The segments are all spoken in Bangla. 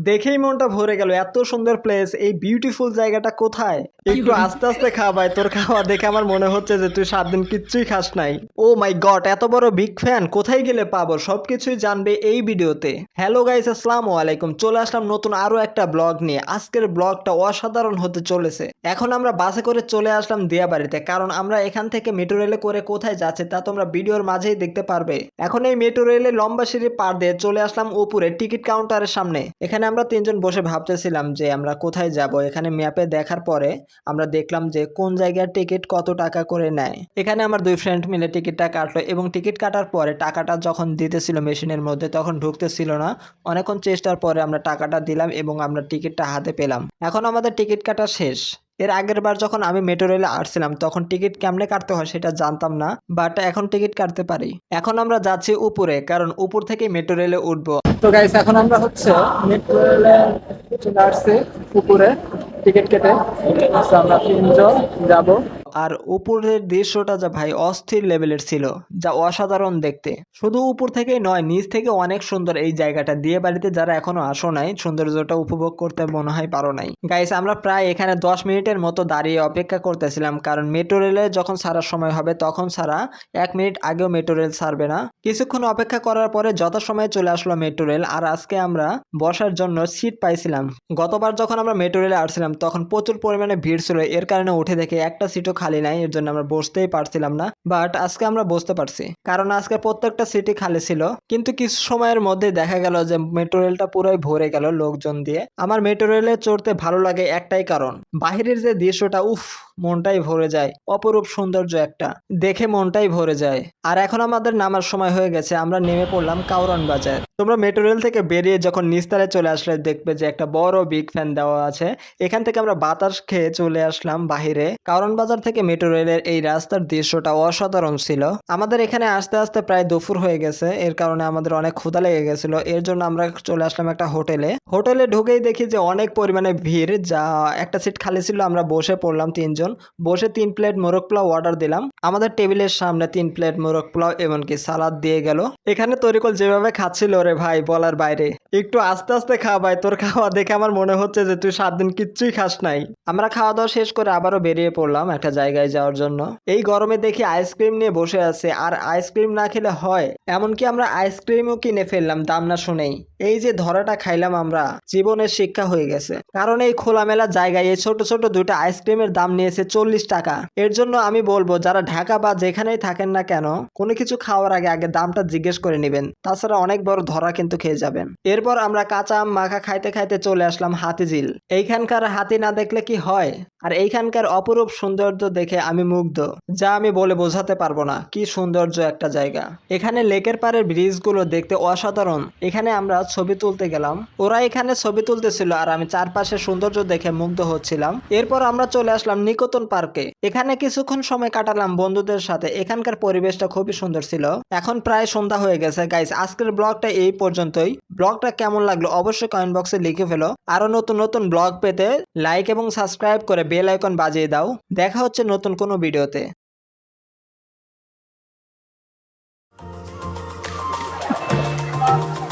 দেখেই মনটা ভরে গেল। এত সুন্দর প্লেস, এই বিউটিফুল জায়গাটা কোথায়? একটু আস্তে আস্তে খা ভাই, তোর খাওয়া দেখে আমার মনে হচ্ছে যে তুই 7 দিন কিচ্ছুই খাস নাই। ও মাই গড, এত বড় বিগ ফ্যান কোথায় গেলে পাবো? সবকিছুই জানবে এই ভিডিওতে। হ্যালো গাইস, আসসালামু আলাইকুম। চলে আসলাম নতুন আরো একটা ব্লগ নিয়ে। আজকের ব্লগটা অসাধারণ হতে চলেছে। এখন আমরা বাসে করে চলে আসলাম দিয়াবাড়িতে, কারণ আমরা এখান থেকে মেট্রো রেলে করে কোথায় যাচ্ছে তা তোমরা ভিডিওর মাঝেই দেখতে পারবে। এখন এই মেট্রো রেলে লম্বা সিঁড়ি পার দিয়ে চলে আসলাম উপরে টিকিট কাউন্টারের সামনে। এখানে আমরা তিনজন বসে ভাবতেছিলাম যে আমরা কোথায় যাব। এখানে ম্যাপে দেখার পরে আমরা দেখলাম যে কোন জায়গার টিকিট কত টাকা করে নেয়। এখানে আমার দুই ফ্রেন্ড মিলে টিকিটটা কাটলো এবং টিকিট কাটার পরে টাকাটা যখন দিতেছিল মেশিনের মধ্যে তখন ঢুকতেছিল না। অনেকক্ষণ চেষ্টার পরে আমরা টাকাটা দিলাম এবং আমরা টিকিটটা হাতে পেলাম। এখন আমাদের টিকিট কাটা শেষ। এর আগের বার যখন আমি মেট্রো রেলে আসছিলাম তখন টিকিট কেমনে কাটতে হয় সেটা জানতাম না, বাট এখন টিকিট কাটতে পারি। এখন আমরা যাচ্ছি উপরে, কারণ উপর থেকে মেট্রো রেলে উঠবো। তো গাইস, এখন আমরা হচ্ছে মেট্রো রেলে চলে আসছি উপরে টিকিট কেটে। আমরা তিনজন যাব। আর উপরের দৃশ্যটা যা ভাই অস্থির লেভেলের ছিল, যা অসাধারণ দেখতে। শুধু উপর থেকেই নয়, নিচ থেকে অনেক সুন্দর এই জায়গাটা। দিয়ে বাড়িতে যারা এখনো আসো নাই, সৌন্দর্যটা উপভোগ করতে মনে হয় পারো নাই। গাইস, আমরা প্রায় এখানে 10 মিনিটের মতো দাঁড়িয়ে অপেক্ষা করতেছিলাম, কারণ মেট্রো রেলে যখন ছাড়ার সময় হবে তখন ছাড়া 1 মিনিট আগেও মেট্রো রেল ছাড়বে না। কিছুক্ষণ অপেক্ষা করার পরে যথাসময়ে চলে আসলো মেট্রো রেল। আর আজকে আমরা বসার জন্য সিট পাইছিলাম। গতবার যখন আমরা মেট্রো রেলে আসছিলাম তখন প্রচুর পরিমাণে ভিড় ছিল, এর কারণে উঠে দেখে একটা সিটও খালি নাই, এর জন্য আমরা বসতেই পারছিলাম না। বাট আজকে আমরা বসতে পারছি, কারণ আজকে প্রত্যেকটা সিটই খালি ছিল। কিন্তু কিছু সময়ের মধ্যে দেখা গেল যে মেট্রো রেলটা পুরোই ভরে গেল লোকজন দিয়ে। আমার মেট্রো রেলে চড়তে ভালো লাগে একটাই কারণ, বাহিরের যে দৃশ্যটা, উফ, মনটাই ভরে যায়। অপরূপ সৌন্দর্য একটা, দেখে মনটাই ভরে যায়। আর এখন আমাদের নামার সময় হয়ে গেছে, আমরা নেমে পড়লাম কাউরান বাজার। তোমরা মেট্রো রেল থেকে বেরিয়ে যখন নিচতলায় চলে আসলে দেখবে যে একটা বড় বিগ ফ্যান দেওয়া আছে। এখান থেকে আমরা বাতাস খেয়ে চলে আসলাম বাহিরে। কারণ বাজার থেকে মেট্রো রেলের এই রাস্তার দৃশ্যটা অসাধারণ ছিল। আমাদের এখানে আস্তে আস্তে প্রায় দুপুর হয়ে গেছে, এর কারণে আমাদের অনেক ক্ষুধা লেগে গেছিল। এর জন্য আমরা চলে আসলাম একটা হোটেলে ঢুকেই দেখি যে অনেক পরিমাণে ভিড়, যা একটা সিট খালি ছিল। আমরা বসে পড়লাম তিনজন, বসে 3 প্লেট মোরগ পোলাও অর্ডার দিলাম। আমাদের টেবিলের সামনে 3 প্লেট মোরগ পোলাও এমনকি সালাদ দিয়ে গেল। এখানে তরিকুল যেভাবে খাচ্ছিল রে ভাই, বলার বাইরে। একটু আস্তে আস্তে খা ভাই, তোর খাওয়া দেখে আমার মনে হচ্ছে যে তুই 7 দিন কিচ্ছুই খাস নাই। আমরা খাওয়া দাওয়া শেষ করে আবারও বেরিয়ে পড়লাম একটা জায়গায় যাওয়ার জন্য। এই গরমে দেখি আইসক্রিম নিয়ে বসে আছে, আর আইসক্রিম না খেলে হয়? এমনকি আমরা আইসক্রিমও কিনে ফেললাম দাম না শুনেই। এই যে ধরাটা খাইলাম আমরা, জীবনের শিক্ষা হয়ে গেছে। কারণ এই খোলামেলা জায়গায় এই ছোট ছোট দুইটা আইসক্রিমের দাম নিয়েছে 40 টাকা। এর জন্য আমি বলবো যারা ঢাকা বা যেখানেই থাকেন না কেন, কোনো কিছু খাওয়ার আগে আগে দামটা জিজ্ঞেস করে নেবেন, তাছাড়া অনেক বড় ধরা কিন্তু খেয়ে যাবেন। এরপর আমরা কাঁচা আম মাখা খাইতে খাইতে চলে আসলাম হাতিঝিল। এইখানকার হাতি না দেখলে কি হয়? আর এইখানকার অপরূপ সৌন্দর্য দেখে আমি মুগ্ধ, যা আমি বলে বোঝাতে পারবো না। কি সৌন্দর্য একটা জায়গা। এখানে লেকের পাড়ের ব্রিজগুলো দেখতে অসাধারণ। এখানে আমরা ছবি তুলতে গেলাম, ওরা এখানে ছবি তুলতেছিল আর আমি চারপাশে সৌন্দর্য দেখে মুগ্ধ হচ্ছিলাম। এরপর আমরা চলে আসলাম নিকোতন পার্কে। এখানে কিছুক্ষণ সময় কাটালাম বন্ধুদের সাথে। এখানকার পরিবেশটা খুবই সুন্দর ছিল। এখন প্রায় সন্ধ্যা হয়ে গেছে। গাইস, আজকের ব্লগটা এই পর্যন্তই। ব্লগটা কেমন লাগলো অবশ্যই কমেন্ট বক্সে লিখে ফেলো। আরো নতুন নতুন ব্লগ পেতে লাইক এবং সাবস্ক্রাইব করে বেল আইকন বাজিয়ে দাও। দেখা হচ্ছে নতুন কোনো ভিডিওতে।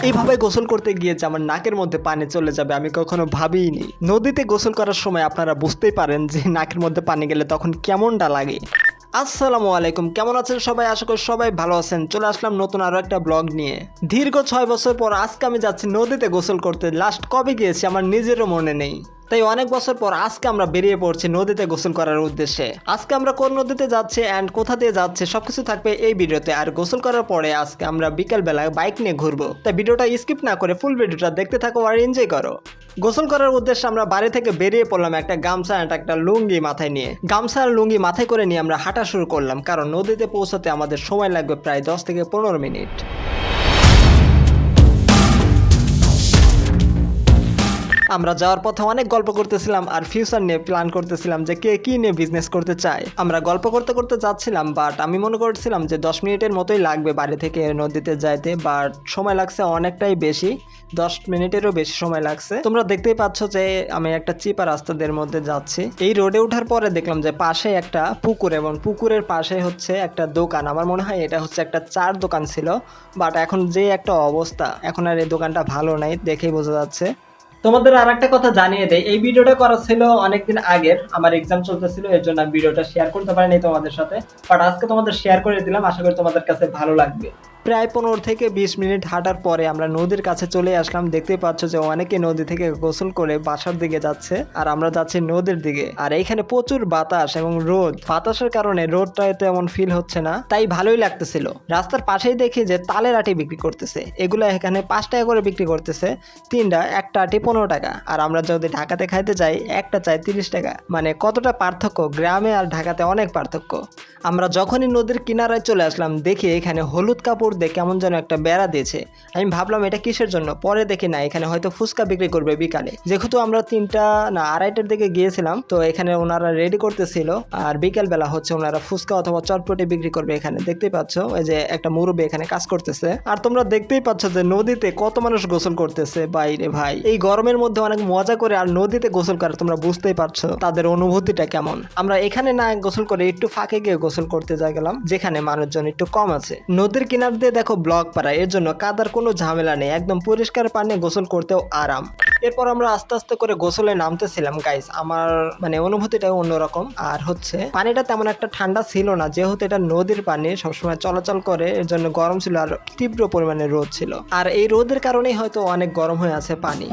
এইভাবে গোসল করতে গিয়েছে আমার নাকের মধ্যে পানি চলে যাবে, আমি কখনো ভাবিনি। নদীতে গোসল করার সময় আপনারা বুঝতেই পারেন যে নাকের মধ্যে পানি গেলে তখন কেমনটা লাগে। আসসালামু আলাইকুম, কেমন আছেন সবাই? আশা করি সবাই ভালো আছেন। চলে আসলাম নতুন আরো একটা ব্লগ নিয়ে। দীর্ঘ 6 বছর পর আজকে আমি যাচ্ছি নদীতে গোসল করতে। লাস্ট কবে গিয়েছি আমার নিজেরও মনে নেই, তাই অনেক বছর পর আজকে আমরা বেরিয়ে পড়ছি নদীতে গোসল করার উদ্দেশ্যে। আজকে আমরা কোন নদীতে যাচ্ছি অ্যান্ড কোথা দিয়ে যাচ্ছে সবকিছু থাকবে এই ভিডিওতে। আর গোসল করার পরে আজকে আমরা বিকেল বেলায় বাইক নিয়ে ঘুরবো, তাই ভিডিওটা স্কিপ না করে ফুল ভিডিওটা দেখতে থাকো আর এনজয় করো। গোসল করার উদ্দেশ্যে আমরা বাড়ি থেকে বেরিয়ে পড়লাম একটা গামছা আর একটা লুঙ্গি মাথায় নিয়ে। গামছা আর লুঙ্গি মাথায় করে নিয়ে আমরা হাঁটা শুরু করলাম, কারণ নদীতে পৌঁছাতে আমাদের সময় লাগবে প্রায় 10 থেকে 15 মিনিট। আমরা যাওয়ার পথে অনেক গল্প করতেছিলাম আর ফিউচার নিয়ে প্ল্যান করতেছিলাম যে কে কি নিয়ে বিজনেস করতে চায়। আমরা গল্প করতে করতে যাচ্ছিলাম, বাট আমি মনে করছিলাম যে 10 মিনিটের মতোই লাগবে বাড়ি থেকে নদীতে যাইতে, বাট সময় লাগছে অনেকটাই বেশি, 10 মিনিটেরও বেশি সময় লাগছে। তোমরা দেখতেই পাচ্ছ যে আমি একটা চিপা রাস্তাদের মধ্যে যাচ্ছি। এই রোডে ওঠার পরে দেখলাম যে পাশে একটা পুকুর এবং পুকুরের পাশে হচ্ছে একটা দোকান। আমার মনে হয় এটা হচ্ছে একটা চার দোকান ছিল, বাট এখন যে একটা অবস্থা, এখন আর এই দোকানটা ভালো নাই, দেখেই বোঝা যাচ্ছে। তোমাদের আর একটা কথা জানিয়ে দেয়, এই ভিডিওটা করা ছিল অনেকদিন আগের, আমার এক্সাম চলতেছিল, এর জন্য আমি ভিডিওটা শেয়ার করতে পারিনি তোমাদের সাথে, বাট আজকে তোমাদের শেয়ার করে দিলাম, আশা করি তোমাদের কাছে ভালো লাগবে। প্রায় 15 থেকে 20 মিনিট হাঁটার পরে আমরা নদীর কাছে চলে আসলাম। দেখতেই পাচ্ছ যে অনেকে নদী থেকে গোসল করে বাসার দিকে যাচ্ছে, আর আমরা যাচ্ছি নদীর দিকে। আর এইখানে প্রচুর বাতাস এবং রোদ, বাতাসের কারণে রোদটা তেমন ফিল হচ্ছে না, তাই ভালোই লাগতেছিল। রাস্তার পাশেই দেখি যে তালের আটি বিক্রি করতেছে, এগুলো এখানে 5 টাকা করে বিক্রি করতেছে, তিনটা, একটা আটি 15 টাকা। আর আমরা যদি ঢাকাতে খাইতে যাই একটা চাই 30 টাকা। মানে কতটা পার্থক্য, গ্রামে আর ঢাকাতে অনেক পার্থক্য। আমরা যখনই নদীর কিনারায় চলে আসলাম, দেখি এখানে হলুদ কাপড় দিয়ে কেমন যেন একটা বেড়া দিয়েছে। আমি ভাবলাম এটা কিসের জন্য, পরে দেখি না এখানে হয়তো ফুচকা বিক্রি করবে বিকালে। যেহেতু আমরা 3টা না 2:30টার দিকে গিয়েছিলাম, তো এখানে ওনারা রেডি করতেছিল, আর বিকেল বেলা হচ্ছে ওনারা ফুচকা অথবা চটপটি বিক্রি করবে এখানে। দেখতেই পাচ্ছ ওই যে একটা মুরব্বি এখানে কাজ করতেছে, আর তোমরা দেখতেই পাচ্ছ যে নদীতে কত মানুষ গোসল করতেছে। বাইরে ভাই, এই গরমের মধ্যে অনেক মজা করে আর নদীতে গোসল করে, তোমরা বুঝতেই পারছো তাদের অনুভূতিটা কেমন। আমরা এখানে না গোসল করে একটু ফাঁকে গিয়ে গোসল করতে যাই গেলাম, যেখানে মানুষজন একটু কম আছে। নদীর কিনার দিয়ে দেখো ব্লক পাড়া, এর জন্য কাদার কোনো ঝামেলা নেই, একদম পরিষ্কার পানি, গোসল করতেও আরাম। এরপর আমরা আস্তে আস্তে করে গোসলে নামতেছিলাম। গাইস, আমার মানে অনুভূতিটা অন্যরকম। আর হচ্ছে পানিটা তেমন একটা ঠান্ডা ছিল না, যেহেতু এটা নদীর পানি সবসময় চলাচল করে, এর জন্য গরম ছিল, আর তীব্র পরিমাণে রোদ ছিল, আর এই রোদের কারণেই হয়তো অনেক গরম হয়ে আছে পানি।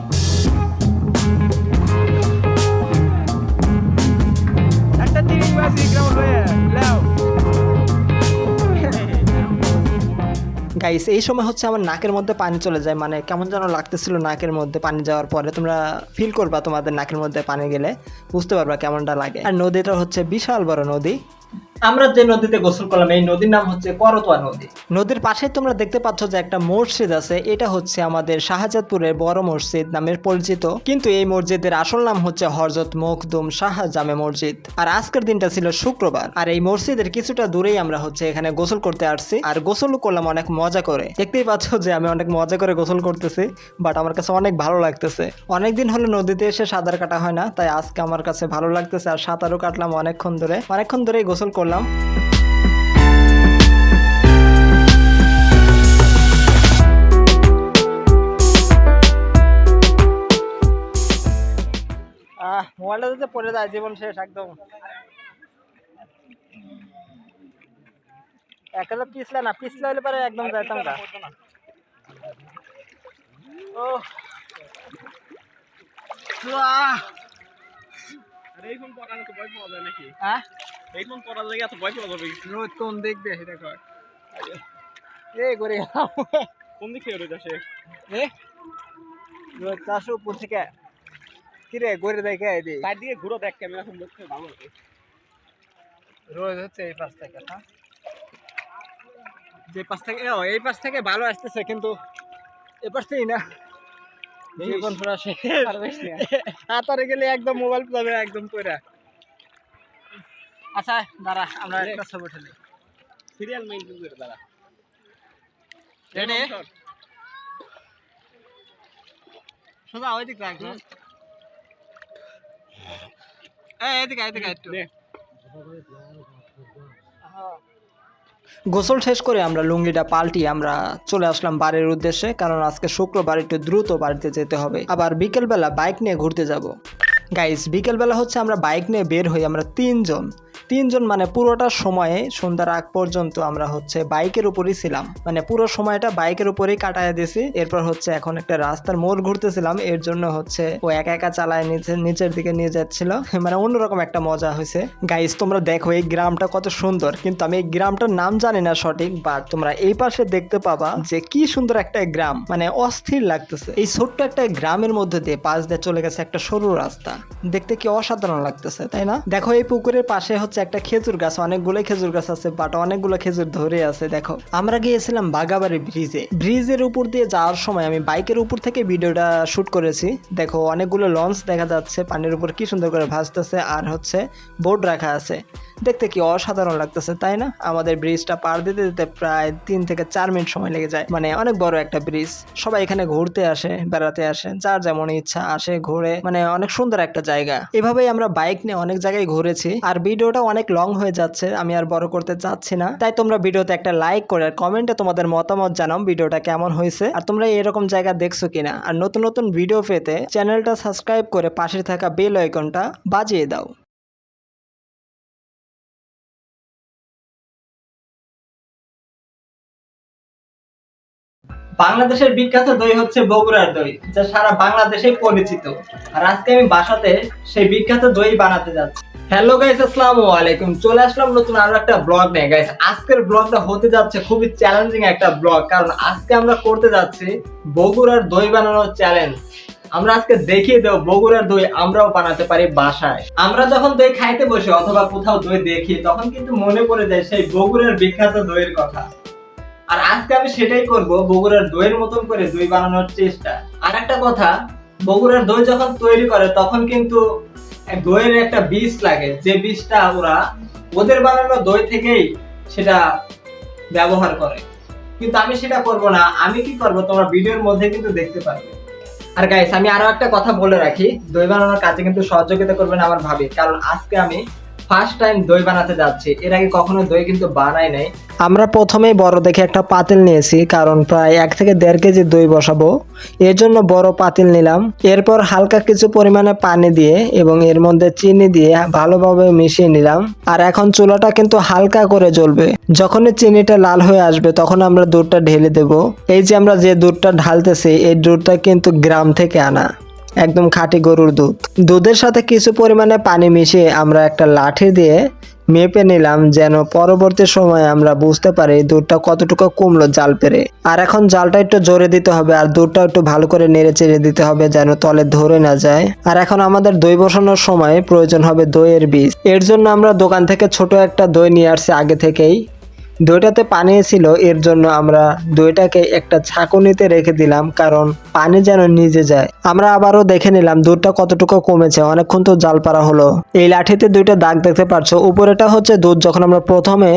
গাইস, এই সময় হচ্ছে আমার নাকের মধ্যে পানি চলে যায়, মানে কেমন যেন লাগতেছিল নাকের মধ্যে পানি যাওয়ার পরে। তোমরা ফিল করবা তোমাদের নাকের মধ্যে পানি গেলে, বুঝতে পারবা কেমনটা লাগে। আর নদীটা হচ্ছে বিশাল বড় নদী। আমরা যে নদীতে গোসল করলাম এই নদীর নাম হচ্ছে করতোয়া নদী। নদীর পাশে তোমরা দেখতে পাচ্ছ যে একটা মসজিদ আছে, এটা হচ্ছে আমাদের শাহজাদপুরের বড় মসজিদ নামে পরিচিত, কিন্তু এই মসজিদের আসল নাম হচ্ছে হযরত মখদুম শাহ জামে মসজিদ। আর আজকের দিনটা ছিল শুক্রবার, আর এই মসজিদের কিছুটা দূরেই আমরা হচ্ছে এখানে গোসল করতে আসছি, আর গোসল করলাম অনেক মজা করে। দেখতেই পাচ্ছ যে আমি অনেক মজা করে গোসল করতেছি, বাট আমার কাছে অনেক ভালো লাগতেছে। অনেকদিন হলো নদীতে এসে সাঁতার কাটা হয় না, তাই আজকে আমার কাছে ভালো লাগতেছে, আর সাঁতারও কাটলাম অনেকক্ষণ ধরেই গোসল করলাম। মোবাইলটা যদি পড়ে যায় জীবন শেষ একদম। একেবারে পিছলে হলে পরে একদম যাইতাম না। ও এই ফোন পড়ানো তো ভয় পাওয়া যায় নাকি? হ্যাঁ, এই ফোন পড়া যায় এত ভয় পাওয়া যাবে? রোদ কোন দিক দিয়ে সেটা কর। এই করে কোন দিক থেকে রোজ আসে? রোদ চাষো উপর থেকে। কিরে গড়ে দেখে এদি চারদিকে ঘুরো, দেখ ক্যামেরা ফোন দেখতে ভালো লাগে। রোদ হচ্ছে এই পাশ থেকে, হ্যাঁ যে পাশ থেকে, এই পাশ থেকে ভালো আসতেছে, কিন্তু এ পাশ থেকেই না। জীবন পুরা শেষ। হাতারে গেলে একদম মোবাইল পাবে একদম কইরা। আচ্ছা দাঁড়া, আমরা একটা ছবি উঠে নিই। সিরিয়াল মাইন্ড করে দাঁড়া। রেডি? সোজা ওইদিক রাখ। এদিকে একটু। গোসল শেষ করে আমরা লুঙ্গিটা পাল্টিয়ে আমরা চলে আসলাম বাড়ির উদ্দেশ্যে, কারণ আজকে শুক্রবার, একটু দ্রুত বাড়িতে যেতে হবে। আবার বিকেলবেলা বাইক নিয়ে ঘুরতে যাব। গাইস, বিকেলবেলা হচ্ছে আমরা বাইক নিয়ে বের হই, আমরা তিনজন মানে পুরোটা সময়ে সন্ধ্যার আগ পর্যন্ত আমরা হচ্ছে বাইকের উপরই ছিলাম, মানে পুরো সময়টা বাইকের উপরেই কাটায় দিয়েছি। এরপর হচ্ছে এখন একটা রাস্তার মোড় ঘুরতেছিলাম, এর জন্য হচ্ছে ও একা একা চালায় নিচের দিকে নিয়ে যাচ্ছিল, মানে অন্যরকম একটা মজা হয়েছে। গাইস, তোমরা দেখো এই গ্রামটা কত সুন্দর, কিন্তু আমি এই গ্রামটার নাম জানি না সঠিক, বাট তোমরা এই পাশে দেখতে পাবা যে কি সুন্দর একটা গ্রাম, মানে অস্থির লাগতেছে। এই ছোট্ট একটা গ্রামের মধ্যে দিয়ে পাশ দিয়ে চলে গেছে একটা সরু রাস্তা, দেখতে কি অসাধারণ লাগতেছে, তাই না? দেখো এই পুকুরের পাশে হচ্ছে একটা খেজুর গাছ, অনেকগুলো খেজুর গাছ আছে, বাট অনেকগুলো খেজুর ধরে আছে। দেখো আমরা গিয়েছিলাম বাগাবাড়ি ব্রিজের উপর দিয়ে যাওয়ার সময় আমি বাইকের উপর থেকে ভিডিওটা শুট করেছি। দেখো অনেকগুলো লঞ্চ দেখা যাচ্ছে পানির উপর কি সুন্দর করে ভাসতেছে, আর হচ্ছে বোর্ড রাখা আছে, দেখতে কি অসাধারণ লাগতেছে, তাই না? আমাদের ব্রিজটা পার দিতে দিতে প্রায় 3 থেকে 4 মিনিট সময় লেগে যায়, মানে অনেক বড় একটা ব্রিজ। সবাই এখানে ঘুরতে আসে, বেড়াতে আসে, যার যেমন ইচ্ছা আসে, ঘুরে, মানে অনেক সুন্দর একটা জায়গা। এভাবেই আমরা বাইক নিয়ে অনেক জায়গায় ঘুরেছি, আর ভিডিওটা অনেক লং হয়ে যাচ্ছে, আমি আর বড় করতে চাচ্ছি না। তাই তোমরা ভিডিওতে একটা লাইক করে কমেন্টে তোমাদের মতামত জানাও ভিডিওটা কেমন হয়েছে, আর তোমরা এরকম জায়গা দেখছো কিনা। আর নতুন নতুন ভিডিও পেতে চ্যানেলটা সাবস্ক্রাইব করে পাশে থাকা বেল আইকনটা বাজিয়ে দাও। বাংলাদেশের বিখ্যাত দই হচ্ছে বগুড়ার দই, যা সারা বাংলাদেশেই পরিচিত। আর আজকে আমি বাসাতে সেই বিখ্যাত দই বানাতে যাচ্ছি। হ্যালো গাইস, আসসালামু আলাইকুম। চলে আসলাম নতুন আরো একটা ব্লগ নিয়ে। গাইস, আজকের ব্লগটা হতে যাচ্ছে খুবই চ্যালেঞ্জিং একটা ব্লগ, কারণ আজকে আমরা করতে যাচ্ছি বগুড়ার দই বানানোর চ্যালেঞ্জ। আমরা আজকে দেখিয়ে দেব বগুড়ার দই আমরাও বানাতে পারি বাসায়। আমরা যখন দই খাইতে বসি অথবা কোথাও দই দেখি, তখন কিন্তু মনে পড়ে যায় সেই বগুড়ার বিখ্যাত দইয়ের কথা। আর আজকে আমি সেটাই করব, বগুড়ার দইয়ের মতন করে দই বানানোর চেষ্টা। আর একটা কথা, বগুড়ার দই যখন তৈরি করে তখন কিন্তু দইয়ের একটা বীজ লাগে, যে বীজটা ওরা ওদের বানানো দই থেকেই সেটা ব্যবহার করে। কিন্তু আমি সেটা করব না। আমি কি করব তোমরা ভিডিওর মধ্যে কিন্তু দেখতে পারবে। আর গাইস, আমি আরো একটা কথা বলে রাখি, দই বানানোর কাজে কিন্তু সহযোগিতা করবেন আমার ভাবি, কারণ আজকে আমি ফার্স্ট টাইম দই বানাতে যাচ্ছি। এর আগে কখনো দই কিন্তু বানাই নাই। আমরা প্রথমেই বড় দেখে একটা পাতিল নিয়েছি, কারণ প্রায় 1 থেকে 1.5 কেজি দই বসাবো, এর জন্য বড় পাতিল নিলাম। এরপর হালকা কিছু পরিমাণে পানি দিয়ে এবং এর মধ্যে চিনি দিয়ে ভালোভাবে মিশিয়ে নিলাম। আর এখন চুলাটা কিন্তু হালকা করে জ্বলবে। যখনই চিনিটা লাল হয়ে আসবে তখন আমরা দুধটা ঢেলে দেব। এই যে আমরা যে দুধটা ঢালতেছি, এই দুধটা কিন্তু গ্রাম থেকে আনা, একদম খাঁটি গরুর দুধ। দুধের সাথে কিছু পরিমাণে পানি মিশিয়ে আমরা একটা লাঠি দিয়ে মেপে নিলাম, যেন পরবর্তী সময়ে আমরা বুঝতে পারি দুধটা কতটুকু কমলো জাল পেরে। আর এখন জালটা একটু জোরে দিতে হবে, আর দুধটা একটু ভালো করে নেড়ে চেড়ে দিতে হবে যেন তলে ধরে না যায়। আর এখন আমাদের দই বসানোর সময় প্রয়োজন হবে দইয়ের বীজ। এর জন্য আমরা দোকান থেকে ছোট একটা দই নিয়ে আসছি আগে থেকেই। দইটাতে পানি ছিল, এর জন্য আমরা দইটাকে একটা ছাঁকুনিতে রেখে দিলাম, কারণ পানি যেন নিজে যায়। আমরা আবারও দেখে নিলাম দুধটা কতটুকু কমেছে। অনেকক্ষণ তো জাল পাড়া হলো। এই লাঠিতে দুইটা দাগ দেখতে পাচ্ছ, উপরেটা হচ্ছে দুধ যখন আমরা প্রথমে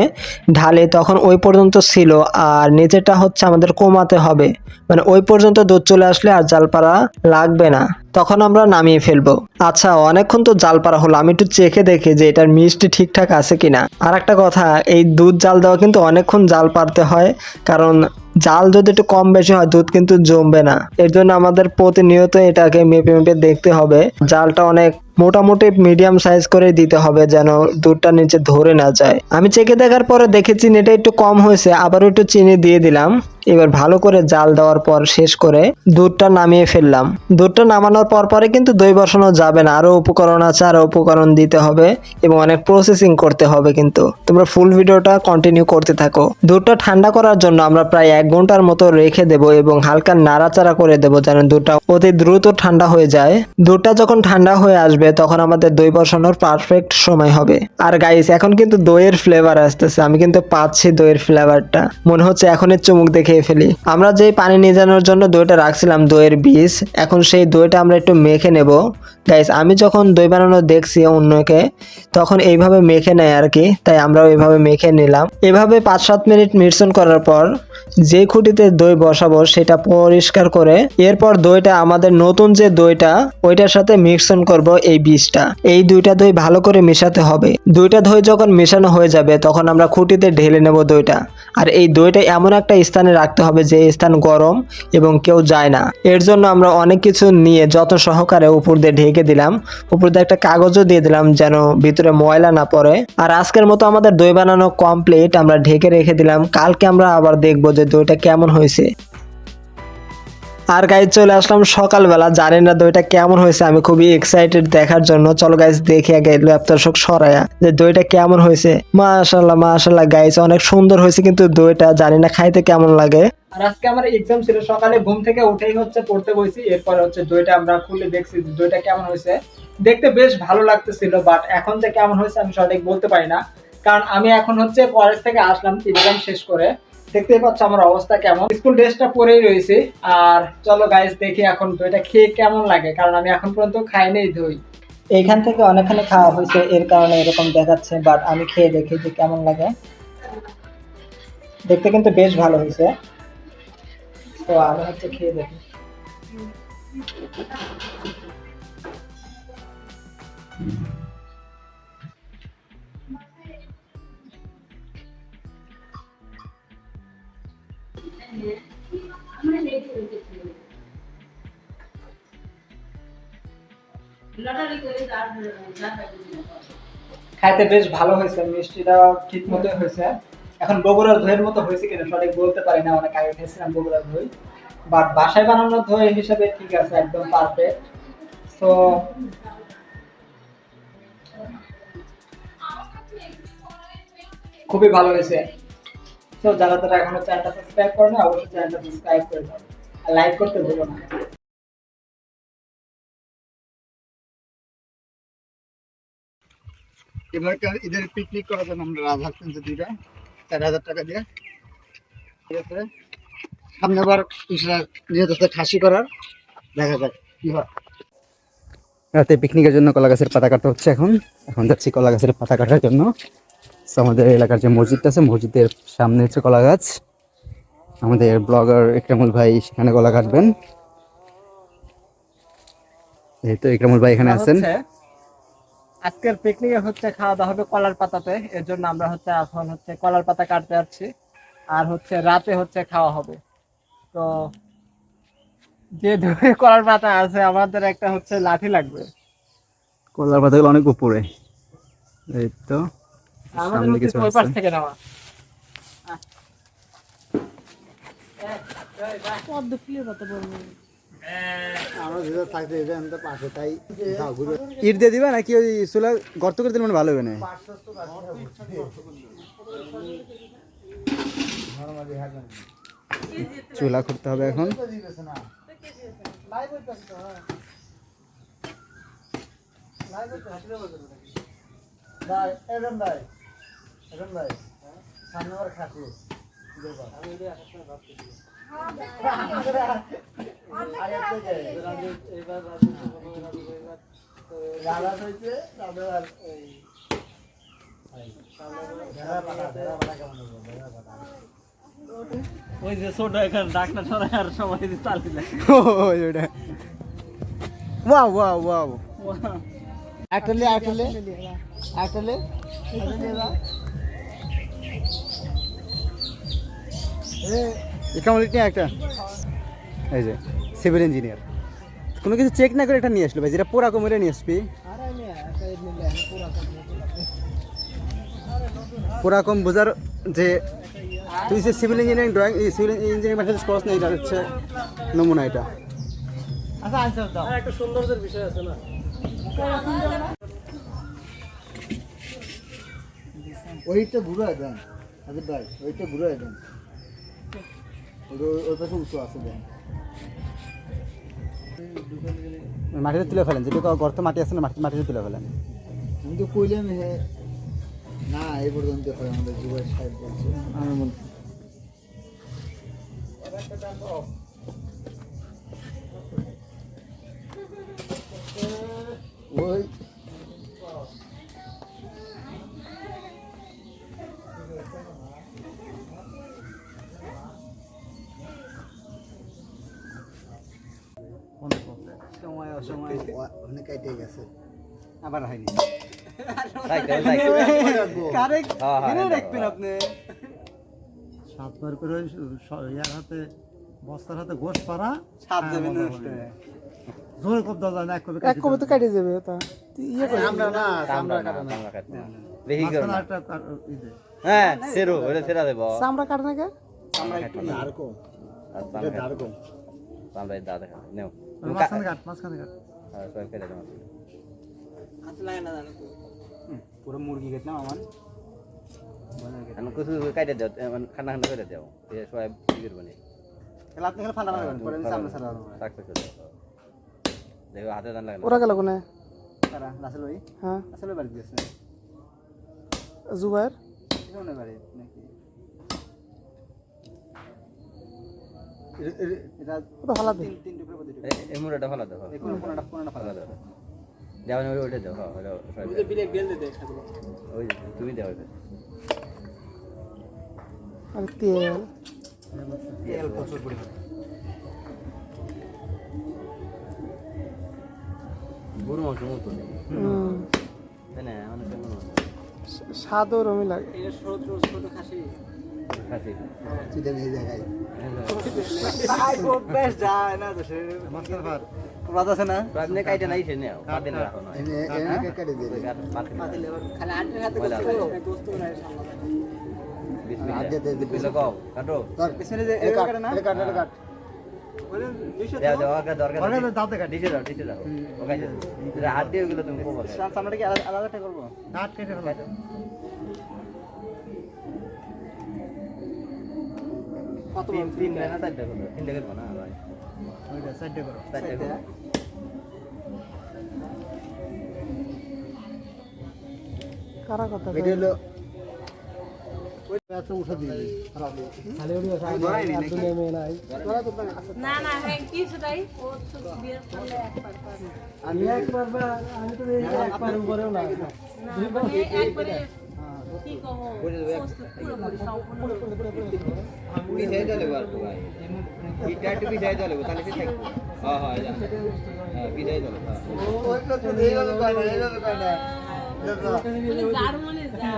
ঢালি তখন ওই পর্যন্ত ছিল, আর নিচেটা হচ্ছে আমাদের কমাতে হবে, মানে ওই পর্যন্ত দুধ চলে আসলে আর জাল পাড়া লাগবে না, তখন আমরা নামিয়ে ফেলবো। আচ্ছা, অনেকক্ষণ তো জাল পাড়া হলো, আমি একটু চেখে দেখি যে এটার মিষ্টি ঠিকঠাক আছে কিনা। আর একটা কথা, এই দুধ জাল দেওয়া কিন্তু অনেকক্ষণ জাল পাড়তে হয়, কারণ জাল যদি একটু কম বেশি হয় দুধ কিন্তু জমবে না। এর জন্য আমাদের প্রতিনিয়ত এটাকে মেপে মেপে দেখতে হবে। জালটা অনেক মোটামুটি মিডিয়াম সাইজ করে দিতে হবে, যেন দুধটা নিচে ধরে না যায়। আমি চেখে দেখার পরে দেখেছি এটা একটু কম হয়েছে, আবারও একটু চিনি দিয়ে দিলাম। এবার ভালো করে জাল দেওয়ার পর শেষ করে দুধটা নামিয়ে ফেললাম। দুধটা নামানোর পরে কিন্তু দই বসানো যাবে না, আরো উপকরণ আছে, আরো উপকরণ দিতে হবে এবং অনেক প্রসেসিং করতে হবে। কিন্তু তোমরা ফুল ভিডিওটা কন্টিনিউ করতে থাকো। দুধটা ঠান্ডা করার জন্য আমরা প্রায় 1 ঘন্টার মতো রেখে দেব এবং হালকা নাড়াচাড়া করে দেব, যেন দুধটা অতি দ্রুত ঠান্ডা হয়ে যায়। দুধটা যখন ঠান্ডা হয়ে আসবে তখন আমাদের দই বসানোর পারফেক্ট সময় হবে। আর গাইস, এখন কিন্তু দইয়ের ফ্লেভার আসতেছে, আমি কিন্তু পাচ্ছি দইয়ের ফ্লেভারটা। মনে হচ্ছে এখনই চুমুক দেখে ফেলি। আমরা যেই পানি নিজানোর জন্য দইটা রাখছিলাম দইয়ের বীজ, এখন সেই দইটা আমরা একটু মেখে নেব। গাইস, আমি যখন দই বানানো দেখছি অন্যকে, তখন এইভাবে মেখে নেয় আর কি, তাই আমরাও এইভাবে মেখে নিলাম। এভাবে 5-7 মিনিট মিশ্রণ করার পর যে খুঁটিতে দই বসাবো সেটা পরিষ্কার করে এরপর দইটা আমাদের নতুন যে দইটা ওইটার সাথে মিশ্রণ করব এই বীজটা। এই দুইটা দই ভালো করে মেশাতে হবে। দুইটা দই যখন মেশানো হয়ে যাবে তখন আমরা খুঁটিতে ঢেলে নেব দইটা। আর এই দইটা এমন একটা স্থানে রাখতে হবে যে স্থান গরম এবং কেউ যায় না। এর জন্য আমরা অনেক কিছু নিয়ে যত সহকারে উপর দিয়ে ঢেকে দিলাম, উপর দিয়ে একটা কাগজও দিয়ে দিলাম যেন ভিতরে ময়লা না পড়ে। আর আজকের মতো আমাদের দই বানানো কমপ্লিট, আমরা ঢেকে রেখে দিলাম। কালকে আমরা আবার দেখবো যে দইটা কেমন হয়েছে। আর গাইজ, চলে আসলাম সকালবেলা, জানি না দইটা কেমন হয়েছে, আমি খুবই এক্সাইটেড দেখার জন্য। চলো গাইজ দেখি আগে ল্যাপটপ সরায়া যে দইটা কেমন হয়েছে। মাশাআল্লাহ মাশাআল্লাহ গাইজ, অনেক সুন্দর হয়েছে, কিন্তু দইটা জানি না খাইতে কেমন লাগে। আর আজকে আমার এক্সাম ছিল, সকালে ঘুম থেকে উঠেই হচ্ছে পড়তে বসি, এরপর হচ্ছে দইটা আমরা খুলে দেখছি দইটা কেমন হয়েছে। দেখতে বেশ ভালো লাগতেছিল, বাট এখন যে কেমন হয়েছে আমি সঠিক বলতে পারি না, কারণ আমি এখন হচ্ছে কলেজ থেকে আসলাম এক্সাম শেষ করে। দেখতেই পাচ্ছ আমার অবস্থা কেমন, স্কুল ড্রেসটা পরেই রয়েছে। আর চলো গাইস দেখি এখন দইটা খেয়ে কেমন লাগে, কারণ আমি এখন পর্যন্ত খাইনি দই। এইখান থেকে অনেকখানি খাওয়া হয়েছে, এর কারণে এরকম দেখাচ্ছে, বাট আমি খেয়ে দেখি যে কেমন লাগে। দেখতে কিন্তু বেশ ভালো হয়েছে, তো আমি হচ্ছে খেয়ে দেখি। খাইতে বেশ ভালো হয়েছে, মিষ্টিটা ঠিক মতো হয়েছে। এখন বগুড়ার দইয়ের মতো হয়েছে কিনা সঠিক বলতে পারি না, অনেক আগে খেয়েছিলাম বগুড়ার দই, বাট বাসায় বানানোর দই হিসেবে ঠিক আছে, একদম পারফেক্ট। তো খুবই ভালো হয়েছে। তো যারা যারা এখনো চ্যানেলটা সাবস্ক্রাইব করে না, অবশ্যই চ্যানেলটা সাবস্ক্রাইব করে দাও আর লাইক করতে ভুলো না। এবারকার ঈদের পিকনিক করার জন্য আমরা রাজহাঁস কিনছি দুইটা, 4,000 টাকা দিয়ে। ঠিক আছে, সামনে বার ইসরা নিয়ে যাচ্ছে খাসি করার, দেখা যাক কি হয়। রাতে পিকনিকের জন্য কলা গাছের পাতা কাটা হচ্ছে। এখন এখন যাচ্ছি কলা গাছের পাতা কাটার জন্য। তো আমাদের এলাকার যে মসজিদটা আছে, মসজিদের সামনে হচ্ছে কলা গাছ। আমাদের ব্লগার ইকরামুল ভাই সেখানে কলা কাটবেন। এই তো ইকরামুল ভাই এখানে আছেন। আজকের পিকনিকে হচ্ছে খাওয়া দাওয়া হবে কলার পাতাতে, এর জন্য আমরা হচ্ছে এখন হচ্ছে কলার পাতা কাটতে যাচ্ছি, আর হচ্ছে রাতে হচ্ছে খাওয়া হবে। তো যে দূরে কলার পাতা আছে আমাদের একটা হচ্ছে লাঠি লাগবে। কলার পাতাগুলো অনেক উপরে, এই তো আমাদের সামনে হচ্ছে কিছু ওই পাশ আছে। থেকে নেওয়া। ইট দিয়ে দিবা নাকি ওই চুলা গর্ত করে দিলে মানে ভালো হবে না? চুলা করতে হবে এখন। ওই যে ছোট এখানে ডাকনা ছড়ায় আর সবাই চালিয়ে দেয়। ওয়াও ওয়াও ওয়াও, একটালে একটালে একটালে একামলিটি একটা, এই যে সিভিল ইঞ্জিনিয়ার কোনো কিছু চেক না করে এটা নিয়ে আসলো ভাই, যেটা পোড়া কমরে নিয়ে আসবি। পোড়া কম বোঝার যে তুই যে civil engineering drawing, civil engineering mathematics পড়াস না, এটা হচ্ছে নমুনা এটা। একটা সৌন্দর্যের বিষয় আছে না। ওইটা ঘুরে দেন আগে ভাই, ওইটা ঘুরে দেন, ওই পাশে উঁচু আছে দেন। মাটিতে তুলে ফেলেন, যেটুকু গর্ত মাটি আছে না, মাটিতে তুলে ফেলেন। আমি তো কইলাম না, এই পর্যন্ত হয় আমাদের যুবের সাহেব বলছে। আমার মনে ওই সময় অসময় অনেক কেটে গেছে, আবার হয়নি। সাতবার করে ইয়ার হাতে বস্তার হাতে গোশ পাড়া জোরে কব দেওয়া যায় না, এক কবে তো কেটে যাবে। তা ইয়ে করে আমরা না, আমরা কাটা না। হ্যাঁ সেরো ওটা সেরা দেব চামড়া কাটে না কে? আমরা একটু দাঁড়কো, এটা দাঁড়কো। আমরা এই দাদা নেও মাঝখানে কাট, মাঝখানে কাট। হ্যাঁ সবাই ফেলে দাও হাত লাগে না জানো। পুরো মুরগি কেটে না আমার আমি কিছু কাটে দাও, খানা খানা করে দাও, এই সবাই কি করবে না খেলা আপনি ফাটা মারবেন, পরে সামনে সারা রাখতে চলে দেখো হাতে দান লাগে ওরা গেল কোনে? সারা রাসেল ভাই, হ্যাঁ রাসেল বাড়ি দিয়েছে, জুবাইর কোনে বাড়ি নাকি এটা ওটা হালা দে। তিন টুকরো পড়ে দিতে। এই মুড়াটা ভালো দাও এই কোনটা ফাটা ভালো দাও দেওয়া নেই ওইটা দাও, হ্যাঁ ওইটা সবাই ওই যে বিলের বেল দে খাবো। ওই তুমি দাও ওইটা আর তেল তেল প্রচুর পরিমাণে। গরু মাংস মতো তাই না, অনেক স্বাদও রমি লাগে। এই ছোট ছোট খাসি খাসি চিটেন এই জায়গায় মাস্টার ভার আপনি কাইটা নাই সে নেও পাতিল রাখো না এনে কেটে দিয়ে পাতিল খালি আন্টির হাতে ময়লা করতে লাগে। দোস্ত নাই সামনে বিসমিল্লাহ দে, দে, দে, বিসমিল্লাহ কও কাটো ধর পিছনে যে এ কাট কাটে না এ কাট এ কাট দাও দাও আগে দরকার ওখানে তো দাঁতে কাটি। দিতে দাও ওকে এটা হাত দিয়ে ওগুলো তুমি কোবো সামনেটা কি আলাদাটা করবো দাঁত কেটে ফেলো। কত তিন না চারটে করবো তিনটে করবো না ভাই ওইটা সাইডে করো। চারটে করবো কারা কথা এটা হলো ওই এত উঠে দিবি খালি ওড়িও সামনে আর দুনিয়া মেয়ে নাই না না হ্যাঁ কিছুটাই ও তো বিয়ের করলে একবার পারবে। আমি একবার আমি তো একবার উপরেও না না মানে একবারে কি কহো প্রস্তুত পুরোপুরি সম্পূর্ণ পিছাই চলে পারবো ভাই এটা একটু পিছাই চলে তাহলে সে থাকবে হ্যাঁ হ্যাঁ যা হ্যাঁ পিছাই চলে হ্যাঁ ওই তো এইভাবে কয় না এইভাবে কয় না মানে যার মনে যা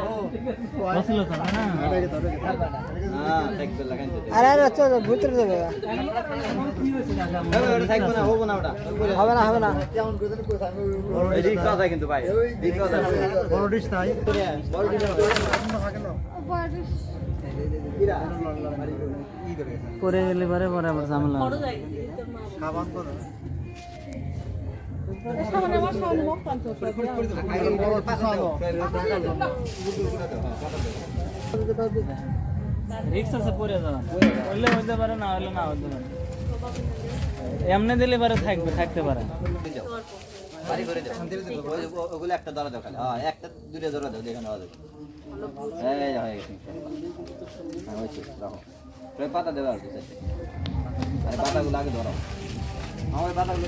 হ্যাঁ থাকবে লাগাইতে আরে আরে চল ভিতরে যাবে ওটা থাকবে না হবো না ওটা হবে না হবে না কেমন করে জানি কই থাকবে এই রিক্সা আছে কিন্তু ভাই রিক্সা আছে বড় ডিশ নাই। করে গেলে পরে পরে আবার ঝামেলা বড় জায়গা তোর মা খাবান করো। সামনে আমার সামনে মুখ কান্ত আগে বড় পাশে দাও রিক্স আছে পরে যাওয়া হইলে হইতে পারে না হইলে না হইতে পারে এমনি দিলে পারে থাকতে পারে বাড়ি করে দাও ওগুলো একটা ধরা দাও খালি হ্যাঁ একটা দুটো ধরা দাও দেখে নেওয়া যাবে এই হয়ে গেছে হ্যাঁ হয়েছে রাখো প্রায় পাতা দেবে আর কি সাথে আরে পাতাগুলো আগে ধরো আমার পাতাগুলো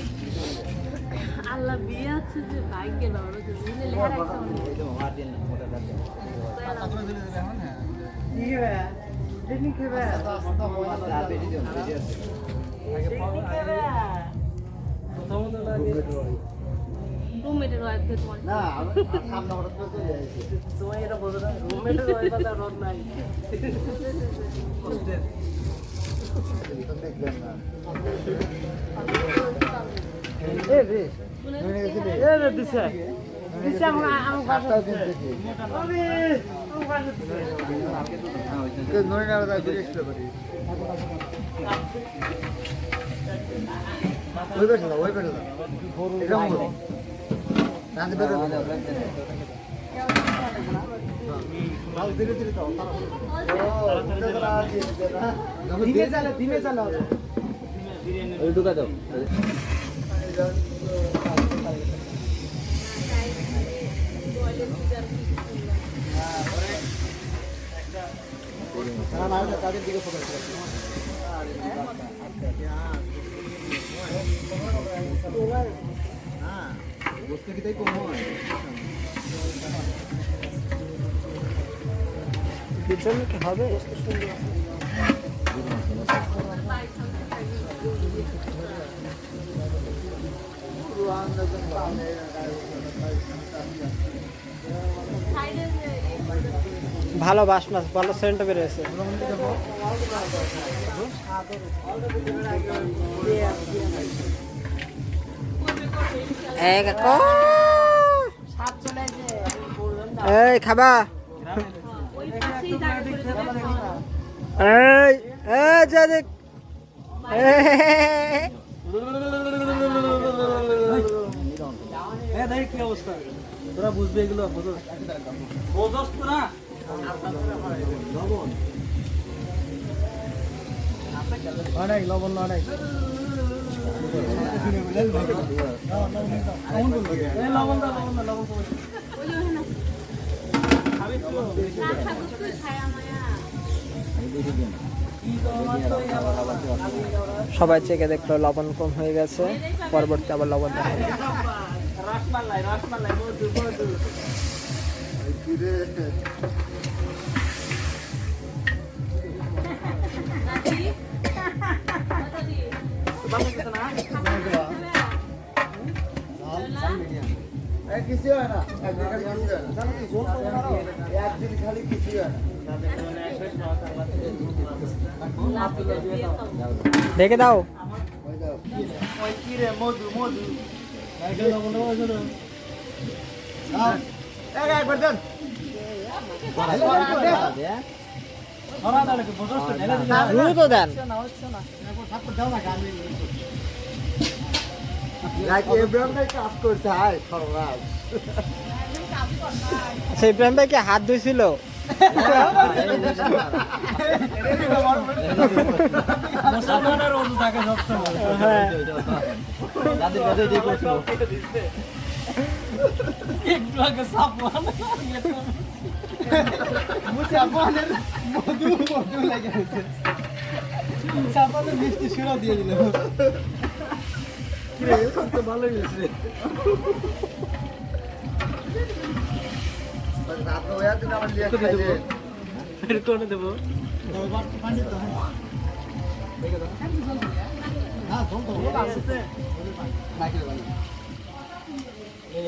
আল্লাহ বিয়ে আছে যে ভাগ্যের বাবা যে দিলে লেহার একটা এই তো মার দিন না মোটা দাও বেশি দিও না বেশি আছে রুমমেটের ওয়াইফ কে তোমার না সামনে হঠাৎ করে চলে যাইছে তোমার এটা বোঝো না রুমমেটের ওই কথা রোড নাই দেখলেন না এ রে এ রে দিছে দিছে আমার সাতটাও কিন্তু দেখি নয় না দাদা ঘুরে এক্সপ্লোর করি ওই বেটা দাও ওই বেটা দাও এটা মোর রাতে বেটা দাও ভালো ধীরে ধীরে দাও দিনে চালা ওই ঢুকা দাও তাদের দিকে ফোকাস করো বসতে কি তাই কম হয় পিছনে কি হবে সাইডে যে ভালো বাসনা ভালো সেন্ট বেরিয়েছে সাত চলে যে এই খাবা ওই পাশেই জায়গা করে দেবে এই এই যা দেখ দেখ কি অবস্থা তোরা বুঝবে এগুলো বোঝস তোরা অনেক লবণ অনেক। এই লবণ দাও লবণ ওই যে না না ঠাকুর তো ছায়া মায়া সবাই চেকে দেখলো লবণ কম হয়ে গেছে পরবর্তী আবার লবণ দেখা হবে। রসমালাই মধু মধু নাতি কিছু হয় না একদিন খালি কিছু হয় না একদিন খালি কিছু হয় না দেখে দাও। একবার দেন দ্রুত দেন। কাজ করছে হাই খরচ আচ্ছা ইব্রাহিম ভাই কি হাত ধুইছিল? মুসলমানের ওযু থাকে সবসময়। হ্যাঁ দাদির কাছে দিয়ে করছিল একটু আগে সাপওয়ান মুসাফানের মধু মধু লেগে গেছে সাফানের মিষ্টি শিরা দিয়ে দিল কি রে এখন তো ভালো হয়েছে রাত হয়ে দিন আমার লিয়ে খাইলে বের করে দেবো।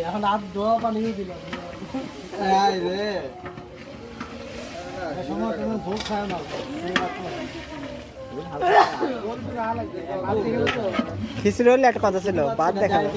এখন হাত ধোয়া পানি দিলাম রে সময় কেন ঝোল খায় না খিচুড়ি হলে একটা কথা ছিল, বাদ দেখাবো।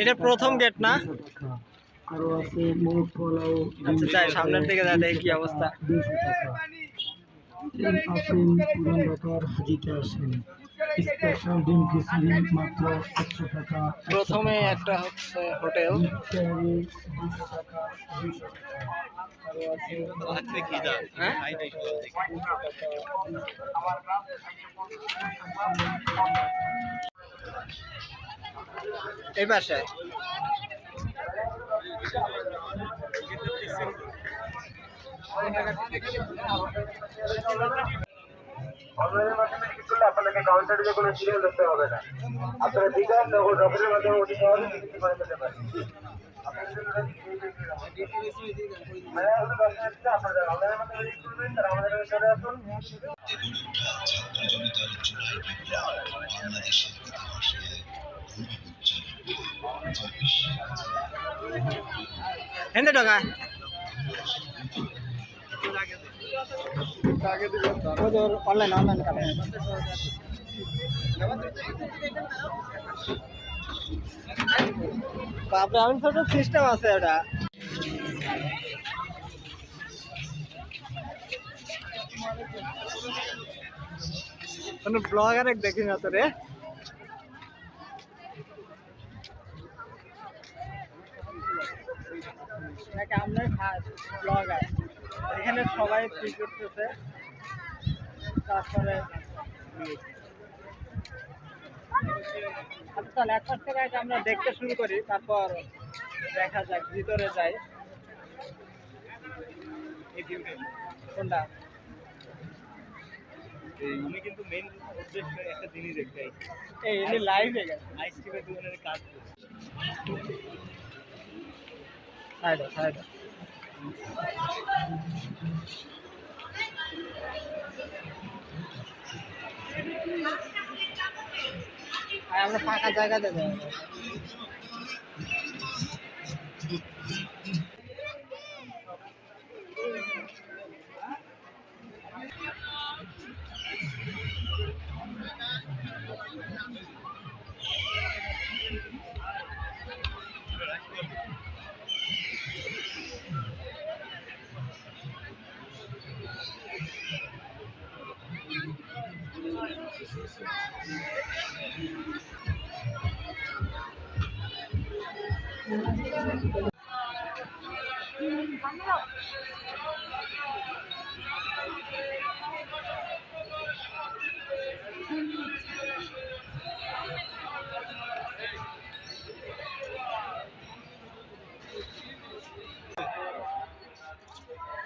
এটা প্রথম গেট না? আরো আছে মোট পোলাও আচ্ছা যাই সামনের দিকে যা দেখি কি অবস্থা। 200 টাকা আসেন পুরান ঢাকার হাজিতে আসেন স্পেশাল ডিম খিচুড়ি মাত্র 100 টাকা প্রথমে একটা হচ্ছে হোটেল, 200 টাকা 200 টাকা আরো আছে হ্যাঁ এই পাশে অনলাইনের মাধ্যমে টিকিট করলে আপনাদেরকে কাউন্টারে যে কোনো সিরিয়াল ধরতে হবে না। আপনারা বিকাশ নগর রকেটের মাধ্যমে অতি সহজে টিকিট করে ফেলতে পারেন। আপনারা অনলাইনের মাধ্যমে টিকিট করবেন, তারা আমাদের কাছে চলে আসুন। ছাত্র জনতার জুলাই বিপ্লব বাংলাদেশের ইতিহাসে এনে টাকা অনলাইন অনলাইন কাটে বাপরে, আমি ছোট সিস্টেম আছে ওটা। কোনো ব্লগার দেখি না তো রে। আমরা ব্লগার, এখানে সবাই ঠিক করতেছে। তারপরে চল এক পাশ থেকে আমরা দেখতে শুরু করি, তারপর দেখা যাক ভিতরে যাই। কোনটা আমি কিন্তু মেইন উদ্দেশ্য একটা জিনিস দেখাই, এই এনে লাইভে গেছে আইসক্রিমের দোকানের কাজ করছে। সাইড সাইড আমরা ফাঁকা জায়গা দেবো।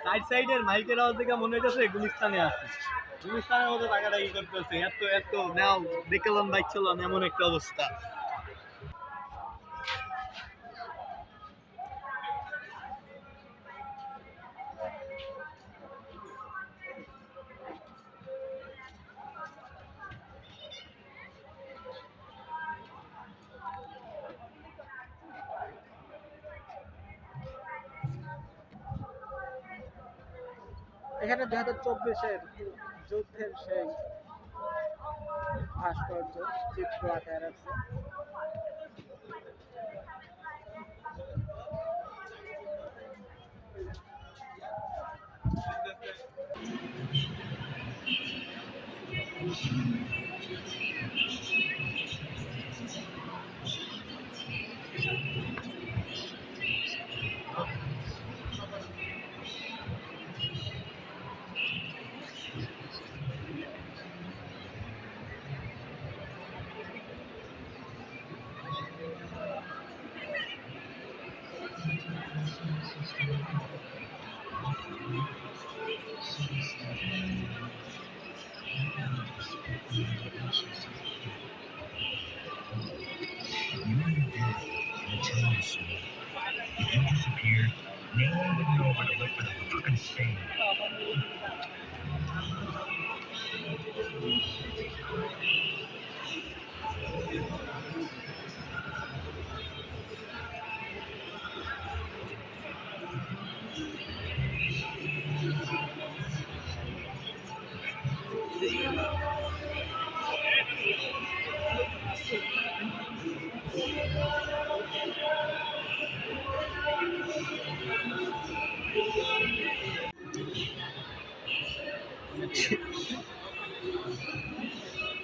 সাইড সাইডের মাইকের আওয়াজ দেখে মনে হচ্ছে গুলিস্তানে আছে, গুলিস্তানের মতো টাকাটা ই করতেছে। এত এত নাও দেখলাম বাইক চালান এমন একটা অবস্থা। এখানে 2024-এর যুদ্ধের সেই ভাস্কর্য চিত্র আকার আছে।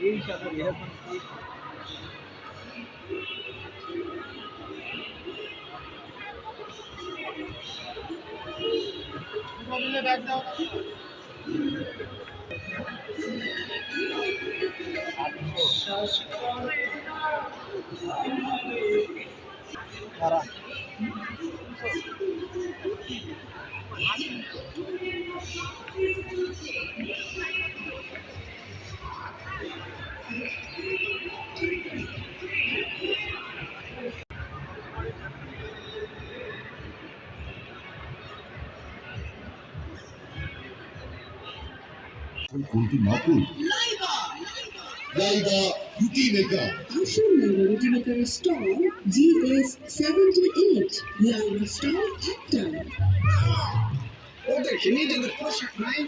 এই সাথে এরকম কোনটি নকল? Laiba beauty makeup. আসুন লাইবা বিউটি মেকআপের স্টল GS78 লাইবা স্টল একটাই। ওদেরকে নিজেদের পোশাক নাই।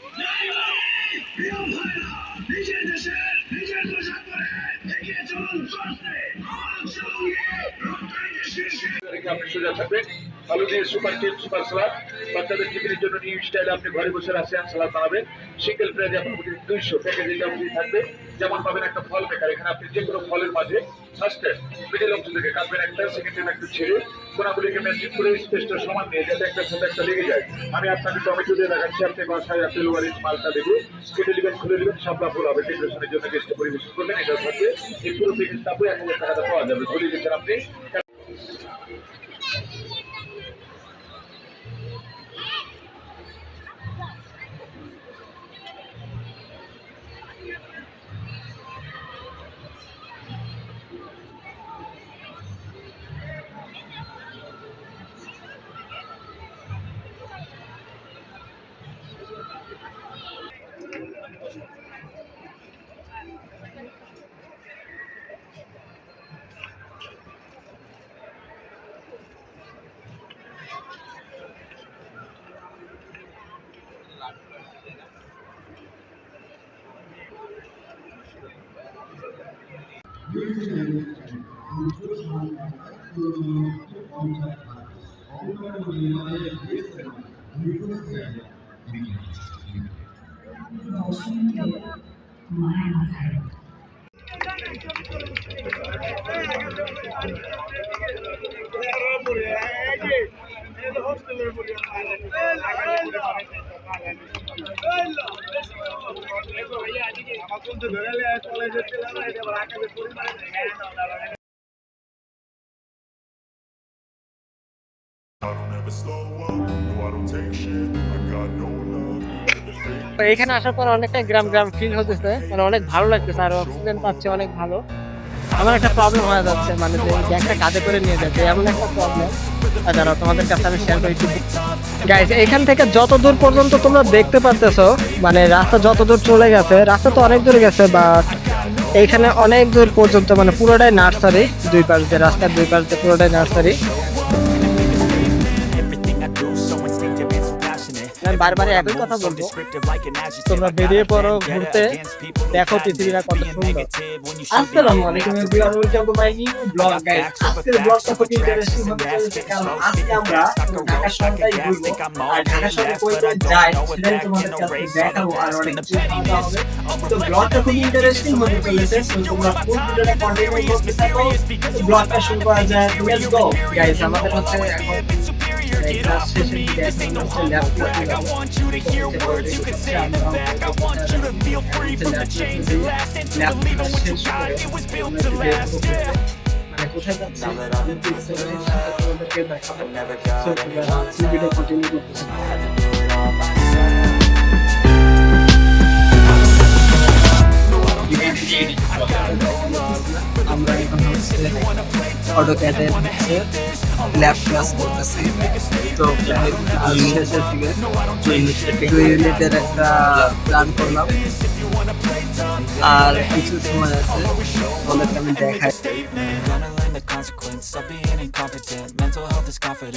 নিজের দেশে নিজের পোশাক পরে দেখিয়ে চলুন চলছে আপনি সোজা থাকবেন। আলু দিয়ে সুপার টিপ সুপার সালাদ, বাচ্চাদের টিফিনের জন্য নিউ স্টাইলে আপনি ঘরে বসে রাশিয়ান সালাদ বানাবেন। সিঙ্গেল প্রাইজে আপনার 200 প্যাকেজ এটা থাকবে। যেমন পাবেন একটা ফল মেকার, এখানে আপনি যে কোনো ফলের মাঝে ফার্স্টে মিডিল অংশ থেকে কাটবেন একটা, সেকেন্ড টাইম একটু ছেড়ে কোনাগুলিকে ম্যাচিং করে স্পেসটা সমান নিয়ে যাতে একটার সাথে একটা লেগে যায়। আমি আপনাকে টমেটো দিয়ে দেখাচ্ছি, আপনি বাসায় আপেল ওয়ারিস মালটা দেবো, কেটে নেবেন, খুলে নেবেন, সাপলা ফুল হবে, ডেকোরেশনের জন্য গেস্টে পরিবেশন করবেন। এটার সাথে এই পুরো প্যাকেজটা আপনি 1000 টাকাটা পাওয়া যাবে। ধরে দিচ্ছেন আপনি। তো এখানে আসার পর অনেকটা গ্রাম গ্রাম ফিল হতেছে, মানে অনেক ভালো লাগতেছে আর অক্সিজেন পাচ্ছে অনেক ভালো। আমার একটা প্রবলেম হয়ে যাচ্ছে, মানে যে ব্যাগটা কাঁধে করে নিয়ে যাচ্ছে এমন একটা প্রবলেম। দাঁড়াও তোমাদের কাছে আমি শেয়ার করি। গাইস, এখান থেকে যত দূর পর্যন্ত তোমরা দেখতে পারতেছো, মানে রাস্তা যত দূর চলে গেছে, রাস্তা তো অনেক দূর গেছে, বাট এইখানে অনেক দূর পর্যন্ত মানে পুরোটাই নার্সারি, দুই পাশ দিয়ে রাস্তার দুই পাশ দিয়ে পুরোটাই নার্সারি। আমি বারবার একই কথা বলবো, তোমরা বেরিয়ে পড়ো ঘুরতে, দেখো পৃথিবীটা কত সুন্দর। আসসালামু আলাইকুম everyone, welcome to my new blog guys. আজকের ব্লগটা খুব ইন্টারেস্টিং হতে চলেছে, কারণ আজকে আমরা ঢাকা শহরটাই ঘুরবো, আর ঢাকা শহরে কই কই যাই সেটাই তোমাদের কাছে দেখাবো আর অনেক কিছু জানা হবে। তো ব্লগটা খুব ইন্টারেস্টিং হতে চলেছে, সো তোমরা ফুল ভিডিওটা কন্টিনিউ করতে থাকো। ব্লগটা শুরু করা যায়, লেটস গো গাইস। আমাদের হচ্ছে এখন ক্লাস শেষের দিকে, এখন হচ্ছে lab class. I want you to hear words you can say back. I want you to feel free from the chains that last and to believe in what you got. It was built to last. মানে কোথায় যাচ্ছি তোমাদেরকে দেখাবো, সো তোমরা ভিডিও কন্টিনিউ করতে থাকো। আমরা এখন হচ্ছে অটোক্যাডে হচ্ছে ল্যাব ক্লাস করতেছি। তো শেষের দিকে 2 ইউনিটের একটা প্ল্যান করলাম, আর কিছু সময় আছে তোমাদেরকে আমি দেখাই।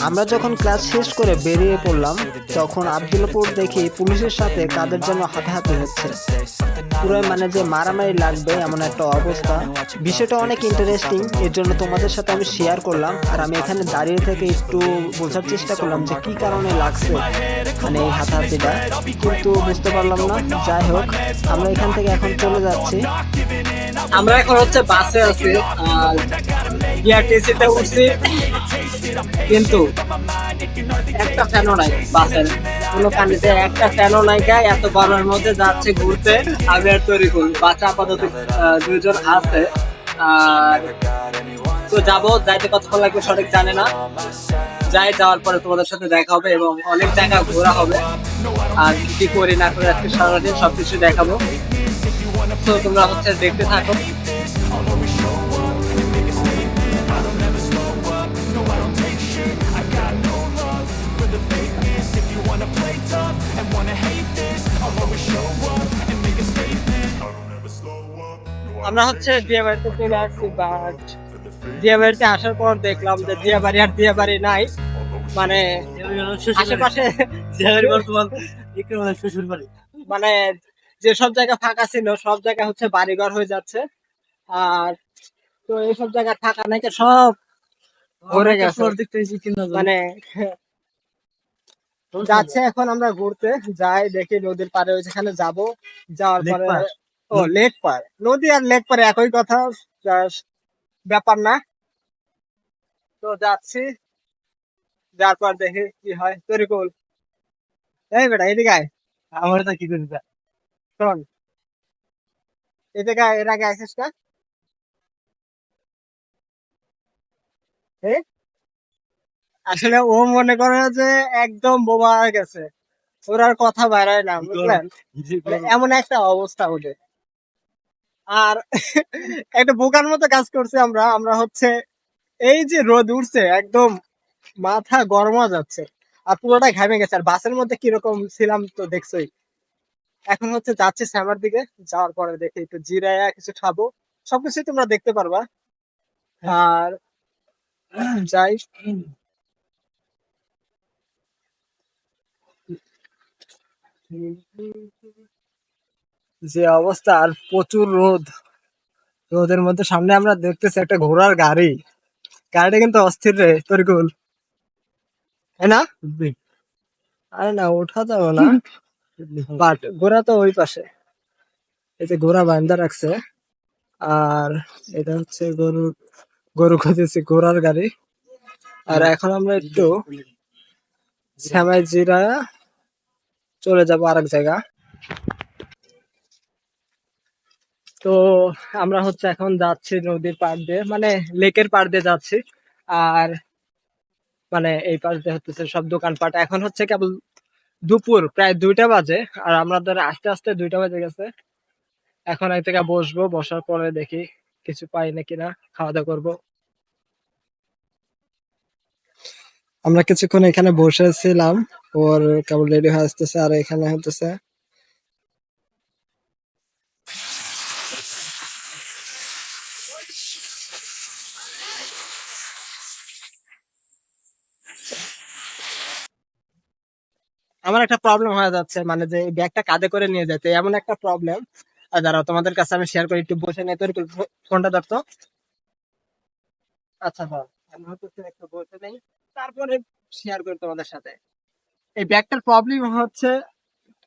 আমরা যখন ক্লাস শেষ করে বেরিয়ে পড়লাম, তখন আব্দুল্লাপুর দেখি পুলিশের সাথে কাদের জন্য হাতাহাতি হচ্ছে, পুরো মানে যে মারামারি লাগবে এমন একটা অবস্থা। বিষয়টা অনেক ইন্টারেস্টিং, এর জন্য তোমাদের সাথে আমি শেয়ার করলাম। আর আমি এখানে দাঁড়িয়ে থেকে একটু বোঝার চেষ্টা করলাম যে কি কারণে লাগছে মানে এই হাতাহাতিটা, কিন্তু বুঝতে পারলাম না। যাই হোক, আমরা এখান থেকে এখন চলে যাচ্ছি। আমরা এখন হচ্ছে বাসে আছি, আর বিআরটিসিতে উঠছি, কিন্তু একটা ফ্যানও নাই বাসের, কোনো কান্দিতে একটা ফ্যানও নাই। গায়ে এত গরমের মধ্যে যাচ্ছে ঘুরতে, আমি আর তৈরি করি। বাচ্চা আপাতত 2 জন আছে, আর তো যাবো, যাইতে কতক্ষণ লাগবে সঠিক জানে না। যাওয়ার পরে তোমাদের সাথে দেখা হবে এবং অনেক জায়গা ঘোরা হবে, আর কি করি না করে আজকে সারাদিন সবকিছু দেখাবো। তো তোমরা হচ্ছে দেখতে থাকো। আমরা হচ্ছে দিয়াবাড়িতে চলে আসছি, বাট দিয়াবাড়িতে আসার পর দেখলাম যে দিয়াবাড়ি আর দিয়াবাড়ি নাই, মানে আশেপাশে মানে যে সব জায়গা ফাঁকা ছিল সব জায়গা হচ্ছে বাড়িঘর হয়ে যাচ্ছে। আর তো এইসব জায়গা ফাঁকা নাই, সব ভরে গেছে, মানে যাচ্ছে। এখন আমরা ঘুরতে যাই, দেখি নদীর পাড়ে ওইখানে যাব। যাওয়ার পরে ও লেক পার, নদী আর লেক পারে একই কথা, ব্যাপার না। তো যাচ্ছি, যার পর দেখি কি হয়। তরিকুল, এই বেটা এদিকে আয়। আমার তো কি করি শোন, এদিকে আয়, এর আগে আসিস না? আসলে ও মনে করে যে একদম বোবা হয়ে গেছে, ওর আর কথা বেড়ায় না, বুঝলেন? এমন একটা অবস্থা ওদের। আর একটা বোকার মতো কাজ করছে আমরা। আমরা হচ্ছে এই যে রোদ উঠছে, একদম মাথা গরম হয়ে যাচ্ছে, আর পুরোটা ঘামে গেছে। আর বাসের মধ্যে কিরকম ছিলাম তো দেখছোই। এখন হচ্ছে যাচ্ছি শ্যামার দিকে, যাওয়ার পরে দেখি একটু জিরায়া কিছু খাবো, সবকিছুই তোমরা দেখতে পারবা। আর যাই, যে অবস্থা, আর প্রচুর রোদ, তো ওদের মধ্যে সামনে আমরা দেখতেছি একটা ঘোড়ার গাড়ি। গাড়িটা কিন্তু অস্থির রে তরিকুল, তাই না? আরে না, ওঠা যাবে না, বাট ঘোড়া তো ওই পাশে। এই যে ঘোড়া বান্ধা রাখছে, আর এটা হচ্ছে গরু, গরু খুঁজেছি, ঘোড়ার গাড়ি। আর এখন আমরা একটু শ্যামাই জিরা চলে যাবো আরেক জায়গা। তো আমরা হচ্ছে এখন যাচ্ছি নদীর পাড় দিয়ে, মানে লেকের পাড় দিয়ে যাচ্ছি। আর মানে এই পাশ দিয়ে হচ্ছে সব দোকানপাট। এখন হচ্ছে কেবল দুপুর প্রায় 2টা বাজে, আর আমাদের আস্তে আস্তে 2টা বাজে গেছে। এখন এক জায়গায় বসবো, বসার পরে দেখি কিছু পাই নাকি না, খাওয়া দাওয়া করবো। আমরা কিছুক্ষণ এখানে বসেছিলাম, ওর কেবল রেডি হয়ে আসতেছে, আর এখানে হতেছে আমার একটা প্রবলেম হয়ে যাচ্ছে, মানে যে এই ব্যাগটা কাঁধে করে নিয়ে যেতে এমন একটা প্রবলেম। আর দাঁড়াও, তোমাদের কাছে আমি শেয়ার করি, একটু বসে নিয়ে তোর ফোনটা ধরতো। আচ্ছা ভাই, আমি হচ্ছে একটু বসে নেই, তারপরে শেয়ার করি তোমাদের সাথে। এই ব্যাগটার প্রবলেম হচ্ছে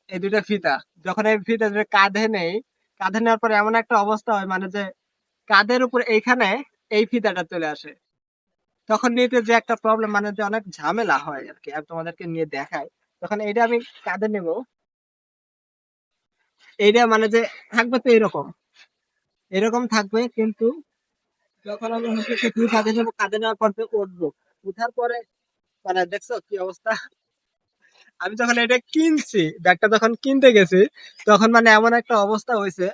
এই 2টা ফিতা। যখন এই ফিতা দুটো কাঁধে নেই, কাঁধে নেওয়ার পরে এমন একটা অবস্থা হয়, মানে যে কাঁধের উপর এইখানে এই ফিতাটা চলে আসে। তখন নিতে যে একটা প্রবলেম, মানে যে অনেক ঝামেলা হয় আর কি। আমি তোমাদেরকে নিয়ে দেখাই। তখন এইটা আমি কাঁধে নেব, এইটা মানে যে থাকবে তো এরকম, এরকম থাকবে, কিন্তু যখন আমি হচ্ছে একটু কাঁধে নেবো, কাঁধে নেওয়ার পর থেকে উঠবো, উঠার পরে মানে দেখছো কি অবস্থা। আমি যখন এটা কিনছি, ব্যাগটা যখন কিনতে গেছি, তখন মানে এমন একটা অবস্থা হয়েছে।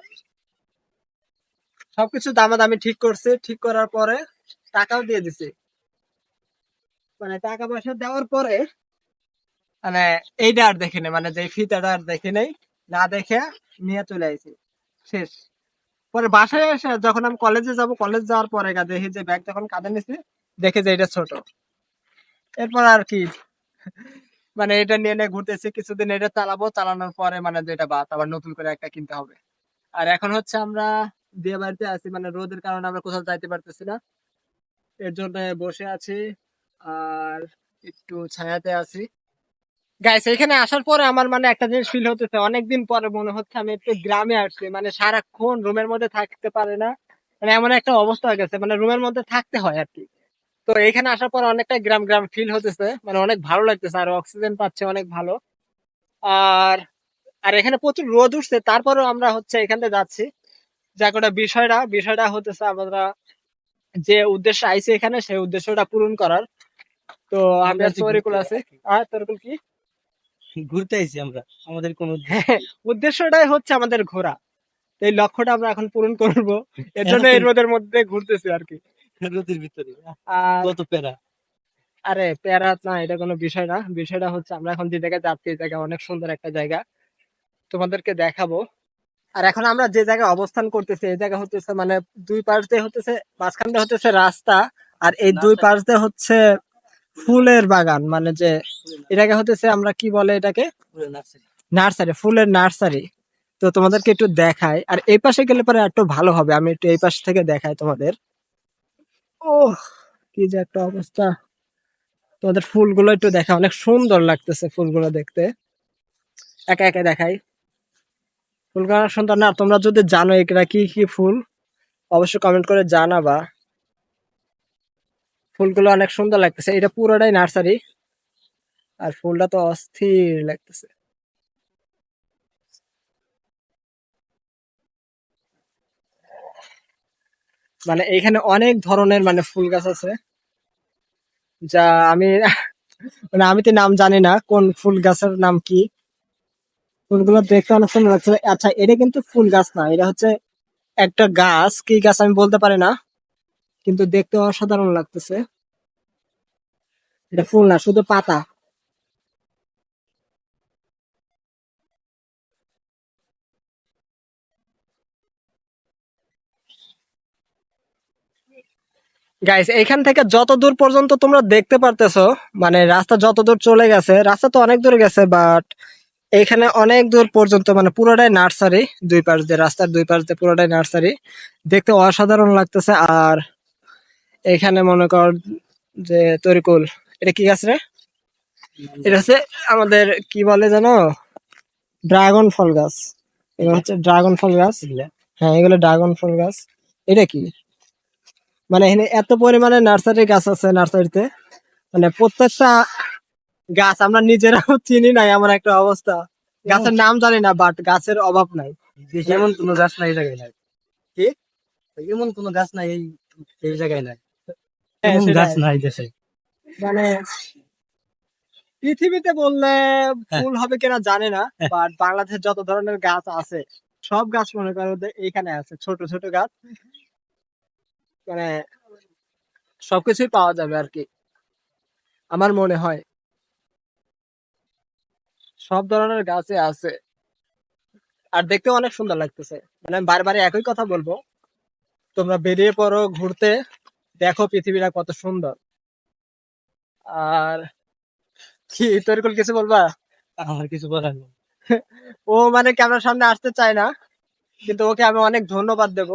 সবকিছু দামাদামি ঠিক করছে, ঠিক করার পরে টাকাও দিয়ে দিছে। মানে টাকা পয়সা দেওয়ার পরে মানে এইটা আর দেখে নেই, মানে যে ফিতাটা আর দেখে নেই, না দেখে নিয়ে চলে আইছি, শেষ। পরে বাসায় এসে যখন আমি কলেজে যাব, কলেজ যাওয়ার পরে দেখি যে ব্যাগ যখন কাঁধে নিছি, দেখে যে এটা ছোট। এরপর আর কি, মানে এটা নিয়ে নিয়ে ঘুরতেছি কিছুদিন, এটা চালাবো, চালানোর পরে মানে যেটা বাদ, আবার নতুন করে একটা কিনতে হবে। আর এখন হচ্ছে আমরা বিয়ে বাড়িতে আছি, মানে রোদের কারণে আমরা কোথাও যাইতে পারতেছি না, এর জন্য বসে আছি আর একটু ছায়াতে আছি। গাইস, এখানে আসার পরে আমার মানে একটা জিনিস ফিল হতেছে, অনেকদিন পরে মনে হচ্ছে আমি একটু গ্রামে আসছি। মানে সারাক্ষণ রুমের মধ্যে থাকতে পারে না, মানে এমন একটা অবস্থা হয়ে গেছে, মানে রুমের মধ্যে থাকতে হয় আর কি। তো এখানে আসার পর অনেকটা গ্রাম গ্রাম ফিল হতেছে, মানে অনেক ভালো লাগতেছে, আর অক্সিজেন পাচ্ছে অনেক ভালো। আর আর এখানে প্রচুর রোদ উঠছে, তারপরেও আমরা হচ্ছে এখান থেকে যাচ্ছি। যাক, ওটা বিষয়টা বিষয়টা হতেছে আমরা যে উদ্দেশ্যে আইছি এখানে, সেই উদ্দেশ্যটা পূরণ করার। তো আমি আর তরিকুল আছি। আর তরিকুল কি ঘুরতে আইছি আমরা, আমাদের কোন উদ্দেশ্যটাই হচ্ছে আমাদের ঘোরা। তো এই লক্ষ্যটা আমরা এখন পূরণ করব, এর জন্য এর মধ্যে ঘুরতেছি আর কি। রোদের ভিতরে আর কত প্যারা। আরে প্যারা না, এটা কোনো বিষয় না। বিষয়টা হচ্ছে আমরা এখন যে জায়গায় যাচ্ছি, এই জায়গা অনেক সুন্দর একটা জায়গা, তোমাদেরকে দেখাবো। আর এখন আমরা যে জায়গায় অবস্থান করতেছি, এই জায়গা হতেছে মানে দুই পাশ দিয়ে হতেছে, মাঝখান দিয়ে হতেছে রাস্তা, আর এই দুই পাশ দিয়ে হচ্ছে ফুলের বাগান। মানে যে এটাকে হতেছে আমরা কি বলে এটাকে, নার্সারি, ফুলের নার্সারি। তো তোমাদেরকে একটু দেখাই, আর এই পাশে গেলে পরে একটু ভালো হবে, আমি একটু এই পাশ থেকে দেখাই তোমাদের। ও, কি যে একটা অবস্থা। তোমাদের ফুলগুলো একটু দেখা, অনেক সুন্দর লাগতেছে ফুলগুলো দেখতে। একা একা দেখাই, ফুলগুলো অনেক সুন্দর না? তোমরা যদি জানো এগুলা কি কি ফুল, অবশ্যই কমেন্ট করে জানাবা। ফুলগুলো অনেক সুন্দর লাগতেছে, এটা পুরোটাই নার্সারি, আর ফুলটা তো অস্থির লাগতেছে। মানে এখানে অনেক ধরনের মানে ফুল গাছ আছে, যা আমি মানে আমি তো নাম জানি না কোন ফুল গাছের নাম কি। ফুলগুলো দেখতে অনেক সুন্দর লাগছে। আচ্ছা, এটা কিন্তু ফুল গাছ না, এটা হচ্ছে একটা গাছ, কি গাছ আমি বলতে পারি না, কিন্তু দেখতে অসাধারণ লাগতেছে। এটা ফুল না, শুধু পাতা। গাইস, এখান থেকে যত দূর পর্যন্ত তোমরা দেখতে পারতেছো, মানে রাস্তা যত দূর চলে গেছে, রাস্তা তো অনেক দূর গেছে, বাট এখানে অনেক দূর পর্যন্ত মানে পুরোটাই নার্সারি, দুই পাশ দিয়ে রাস্তার দুই পাশ দিয়ে পুরোটাই নার্সারি, দেখতে অসাধারণ লাগতেছে। আর এখানে মনে কর যে তরিকুল, এটা কি গাছ রে? এটা হচ্ছে আমাদের কি বলে জানো, ড্রাগন ফল গাছ। এগুলো হচ্ছে ড্রাগন ফল গাছ। হ্যাঁ, এগুলো ড্রাগন ফল গাছ। এটা কি মানে এখানে এত পরিমাণে নার্সারি গাছ আছে নার্সারিতে, মানে প্রত্যেকটা গাছ আমরা নিজেরাও চিনি নাই, এমন একটা অবস্থা। গাছের নাম জানি না, বাট গাছের অভাব নাই। এমন কোনো গাছ নাই এই জায়গায় নাই। কি? এমন কোনো গাছ নাই এই জায়গায় নাই। হ্যাঁ, এমন গাছ সেটাই। নাই দেশে। মানে পৃথিবীতে বললে ভুল হবে কিনা জানি না, বাট বাংলাদেশের যত ধরনের গাছ আছে সব গাছ মনে করো যে এইখানে আছে, ছোট ছোট গাছ, মানে সবকিছুই পাওয়া যাবে আর কি, আমার মনে হয় সব ধরনের গাছে আছে। আর দেখতে অনেক সুন্দর লাগতেছে। মানে আমি বারবার একই কথা বলবো, তোমরা বেরিয়ে পড়ো ঘুরতে, দেখো পৃথিবীটা কত সুন্দর। আর কি তোর কিছু বলবা? আমার কিছু বলার নেই। ও মানে ক্যামেরার সামনে আসতে চায় না, কিন্তু ওকে আমি অনেক ধন্যবাদ দেব।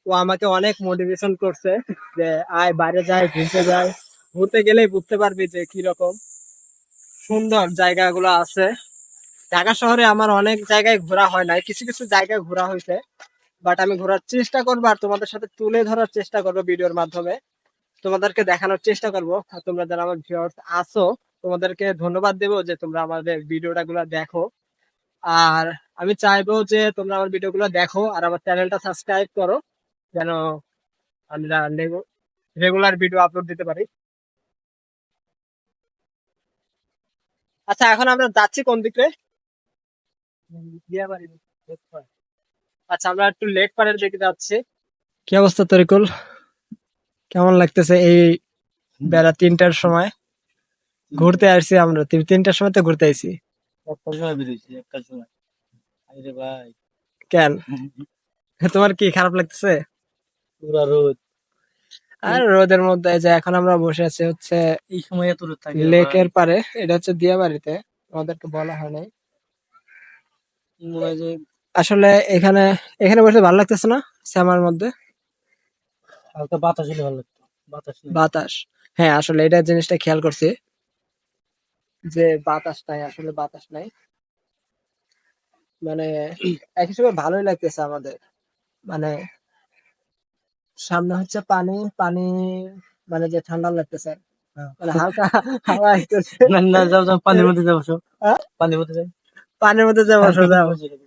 ও আমাকে অনেক মোটিভেশন করছে যে আয় বাইরে যাই, ঘুরতে যাই। ঘুরতে গেলেই বুঝতে পারবি যে কি রকম সুন্দর জায়গাগুলো আছে। ঢাকা শহরে আমার অনেক জায়গায় ঘোরা হয় নাই, কিছু কিছু জায়গায় ঘোরা হয়েছে, বাট আমি ঘোরার চেষ্টা করবো আর তোমাদের সাথে তুলে ধরার চেষ্টা করবো ভিডিওর মাধ্যমে, তোমাদেরকে দেখানোর চেষ্টা করবো। আর তোমরা যারা আমার ভিউয়ার্স আছো, তোমাদেরকে ধন্যবাদ দেবো যে তোমরা আমাদের ভিডিওটা গুলা দেখো। আর আমি চাইবো যে তোমরা আমার ভিডিও গুলো দেখো আর আমার চ্যানেলটা সাবস্ক্রাইব করো, যেন আমরা রেগুলার ভিডিও আপলোড দিতে পারি। আচ্ছা, এখন আমরা যাচ্ছি কোন দিকে? দিয়াবাড়ি। আচ্ছা, আমরা একটু লেক পাড়ের দিকে যাচ্ছি। কি অবস্থা তরিকুল, কেমন লাগতেছে এই বেলা 3টার সময় ঘুরতে আসছি আমরা? 3টার সময় তো ঘুরতে আইছি। একটার সময় বেরিয়েছি, একটার সময়। আরে ভাই, কেন, তোমার কি খারাপ লাগতেছে? পুরা রোদ। আর রোদের মধ্যে এই যে এখন আমরা বসে আছি হচ্ছে এই সময় এত রোদ থাকে লেকের পারে, এটা হচ্ছে দিয়াবাড়িতে, আমাদেরকে বলা হয় নাই। মনে হয় যে আসলে এখানে এখানে বসে ভালো লাগতেছে না শ্যামার মধ্যে? হালকা বাতাস হলে ভালো লাগতো। বাতাস নেই। বাতাস, হ্যাঁ আসলে এটা জিনিসটা খেয়াল করছি যে বাতাস নাই, আসলে বাতাস নাই। মানে এক হিসেবে ভালোই লাগতেছে আমাদের, মানে সামনে হচ্ছে পানি পানি, মানে যে ঠান্ডা লাগতেছে, মানে হালকা হাওয়া আসতেছে। না না, যাও যাও, পানির মধ্যে যাও, বসো। হ্যাঁ? পানির মধ্যে যাও। পানির মধ্যে যে বসো, যাও। বসে যাও।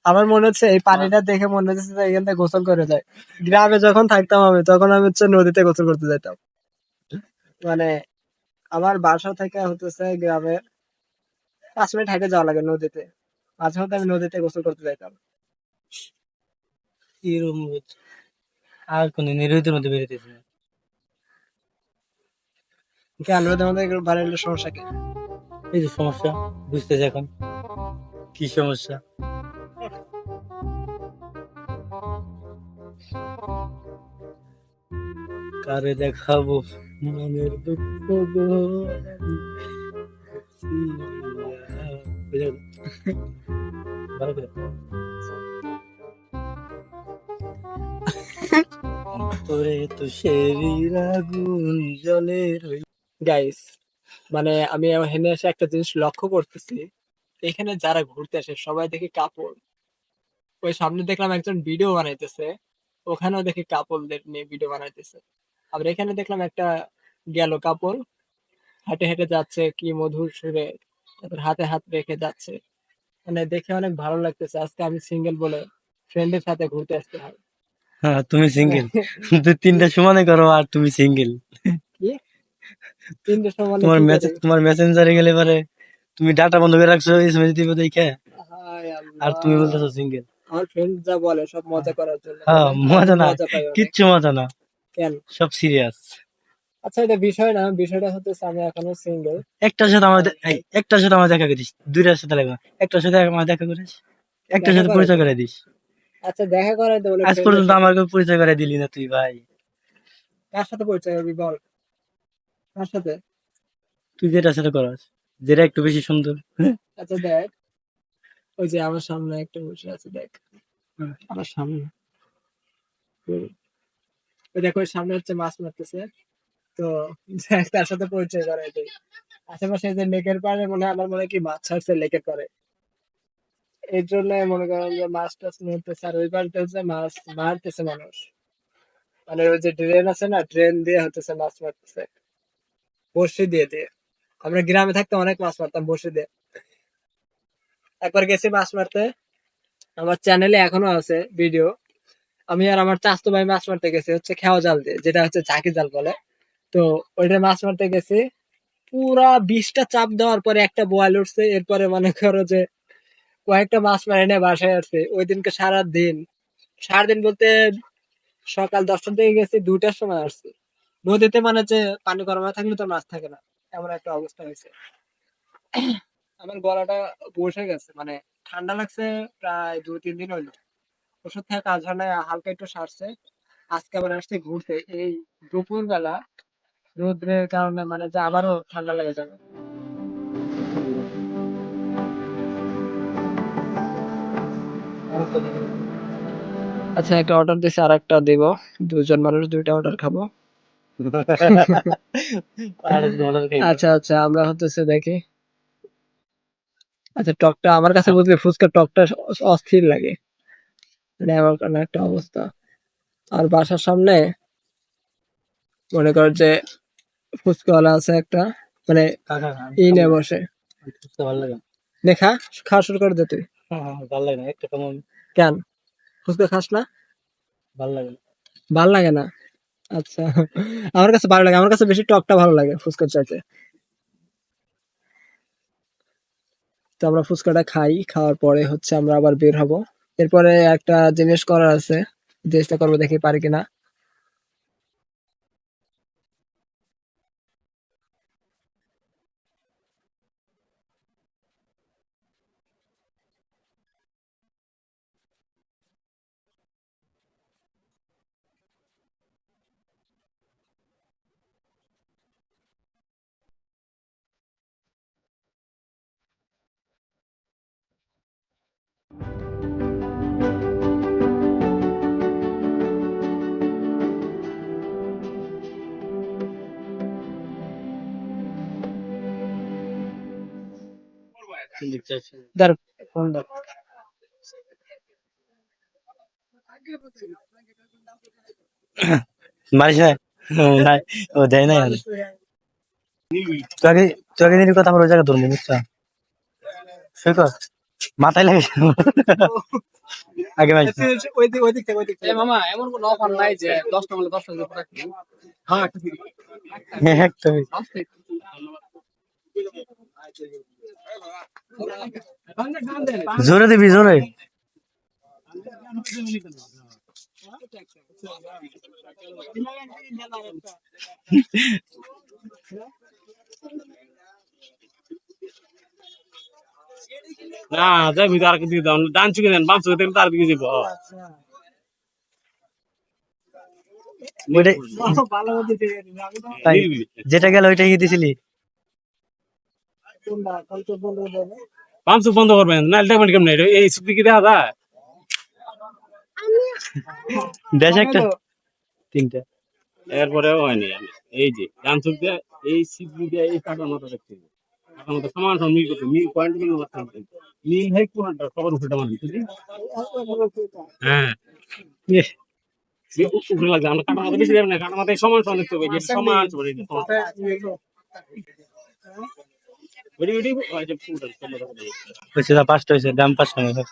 আমার মনে হচ্ছে এই পানিটা দেখে মনে হচ্ছে যে এখান থেকে গোসল করে যায়। গ্রামে যখন থাকতাম আমি, তখন আমি হচ্ছে নদীতে গোসল করতে যেতাম। মানে আমার বাসা থেকে হতেছে গ্রামে 5 মিনিট হেঁটে যাওয়া লাগে নদীতে, মাঝে মধ্যে আমি নদীতে গোসল করতে যাইতাম। এরকম রোদ। আর কোন রোদের মধ্যে বেরোতেছি না। কেন রোদের মধ্যে এগুলো ভালো হলে সমস্যা কি? এই যে সমস্যা, বুঝতেছি এখন কি সমস্যা। কারে দেখাবো মনের দুঃখ গো, বুঝে গেল? ভালো করে। অন্তরে তো শেরির আগুন জ্বলে রইল। গাইস, মানে আমি এখানে এসে একটা জিনিস লক্ষ্য করতেছি, এখানে যারা ঘুরতে আসে সবাই দেখি কাপড়। ওই সামনে দেখলাম একজন ভিডিও বানাইতেছে, ওখানেও দেখি কাপড়দের নিয়ে ভিডিও বানাইতেছে। আবার এখানে দেখলাম একটা গেল কাপড়, হেঁটে হেঁটে যাচ্ছে কি মধুর সুরে, তারপর হাতে হাত রেখে যাচ্ছে। মানে দেখে অনেক ভালো লাগতেছে। আজকে আমি সিঙ্গেল বলে ফ্রেন্ডের সাথে ঘুরতে আসতে হয়। হ্যাঁ, তুমি মানে সিঙ্গেল। তুই তিনটা সমানে করো আর তুমি সিঙ্গেল। কি 3টের সময় মানে কি করে? তোমার মেসেঞ্জারে গেলে পারে তুমি ডাটা বন্ধ করে রাখছো এসএমএস দিব দেখে, হায় আর তুমি আল্লাহ, বলতেছো সিঙ্গেল। আমার ফ্রেন্ড যা বলে সব মজা করার জন্য হ্যাঁ, বলে, আমি মজা না, মজা পাই অনেক। কিচ্ছু মজা না, কেন? সব সিরিয়াস। আচ্ছা, এটা বিষয় না, বিষয়টা হচ্ছে আমি এখনো সিঙ্গেল। একটার সাথে আমার একটার সাথে আমার দেখা করিস, দুইটার সাথে লাগবে না। একটার সাথে আমার দেখা করিস, একটার দেখা সাথে করে পরিচয় দেবো। করে দিস। আচ্ছা, দেখা করাই দেবো আজ ফ্রেন্ডের পর্যন্ত সাথে। আমার পরিচয় করে দিলি না তুই ভাই। কার সাথে পরিচয় করবি বল? কার সাথে? তুই যেটার সাথে করাস, যেটা একটু বেশি সুন্দর। আচ্ছা দেখ, ওই যে আমার সামনে একটা বসে আছে দেখ, আমার সামনে। ওই দেখো ওই সামনে হচ্ছে মাছ মারতেছে। তো তার সাথে পরিচয় করা এটাই। আশেপাশে যে লেকের পাড়ে মনে হয়, আমার মনে হয় কি মাছ ছাড়ছে লেকের পাড়ে, এর জন্য মনে করেন যে মাছ টাছ মারতেছে। আর ওই পাড়তে হচ্ছে মাছ মারতেছে মানুষ, মানে ওই যে ড্রেন আছে না, ড্রেন দিয়ে হতেছে মাছ মারতেছে বড়শি দিয়ে দিয়ে। আমরা গ্রামে থাকতে অনেক মাছ মারতাম বড়শি দিয়ে। একবার গেছি মাছ মারতে, আমার চ্যানেলে এখনো আছে ভিডিও। আমি আর আমার চাচাতো ভাই মাছ মারতে গেছি হচ্ছে খেওয়া জাল দিয়ে, যেটা হচ্ছে ঝাঁকি জাল বলে। তো ওইটা মাছ মারতে গেছি, পুরা 20টা চাপ দেওয়ার পরে একটা বোয়াল উঠছে। এরপরে মনে করো যে কয়েকটা মাছ মারি নিয়ে বাসায় আসছে। ওই দিনকে সারাদিন, সারাদিন বলতে সকাল 10টার দিকে গেছি, 2টার সময় আসছি। নদীতে মানে যে পানি গরম হয়ে থাকলে তো মাছ থাকে না, এমন একটা অবস্থা হয়েছে। আমার গলাটা বসে গেছে, মানে ঠান্ডা লাগছে প্রায় 2-3 দিন হইলো। ওষুধ থেকে কাজ হয় না, হালকা একটু সারছে। আজকে আবার আসছে ঘুরতে এই দুপুর বেলা, রোদ্রের কারণে মানে যে আবারও ঠান্ডা লেগে যাবে। আচ্ছা, একটা অর্ডার দিছি, আর একটা দিব। দুজন মানুষ 2টা অর্ডার খাবো। আচ্ছা আচ্ছা, আমরা হতেছে দেখি। আচ্ছা, টকটা আমার কাছে বুঝলি ফুচকার টকটা অস্থির লাগে, মানে আমার কারণে একটা অবস্থা। আর বাসার সামনে মনে কর যে ফুচকাওয়ালা আছে একটা, মানে ই নিয়ে বসে। ভালো লাগে দেখা, খাওয়া শুরু করে দে তুই। ভালো লাগে না একটা কেমন কেন ফুচকা খাস না? ভালো লাগে ভাল লাগে না? আচ্ছা, আমার কাছে ভালো লাগে, আমার কাছে বেশি টকটা ভালো লাগে ফুচকার চাইতে। তো আমরা ফুচকাটা খাই, খাওয়ার পরে হচ্ছে আমরা আবার বের হব। এরপরে একটা জিনিস করার আছে, চেষ্টা করবো দেখি পারি কিনা। দাঁড়া, ফোন দাও। মারিস না নাই ও দেয় নাই আমি তোকে তোকে নিয়ে কথা আমার ওই জায়গা ধরবো বুঝছো সই কর মাথায় লাগে আগে ভাই মামা এমন কোন অফার নাই যে 10টা বলে 10টা দিয়ে প্রোডাক্ট। হ্যাঁ, একটা ফ্রি। একদমই জোরে দিবি জোরে না যাবি তো আর কি দিকে ডান চুকে দেন বাম চুকে দেন তার দিকে যাবো ওইটাই তাই যেটা গেল ওইটাই দিছিলি বাম চুক বন্ধ করবেন না দেখবেন কেমন এই চুক্তি কি দেখা যায় দেশ একটা 3টা এরপরেও হয়নি আমি এই যে ডান চুক দিয়ে এই সিদ্ধি দিয়ে এই কাটার মতো দেখতে কাটার মতো সমান সমান মিল করতে মিল পয়েন্ট মিল করতে মিল হয় কোনটা সবার উপরে মারবি বুঝলি হ্যাঁ উপরে লাগবে আমরা কাটার মতো বেশি দেবেন না কাটার মতো সমান সমান দেখতে হবে যে সমান সমান ওইটি ওইটি ওই যে ফুলটা হয়েছে 5টা হয়েছে দাম 5 টাকা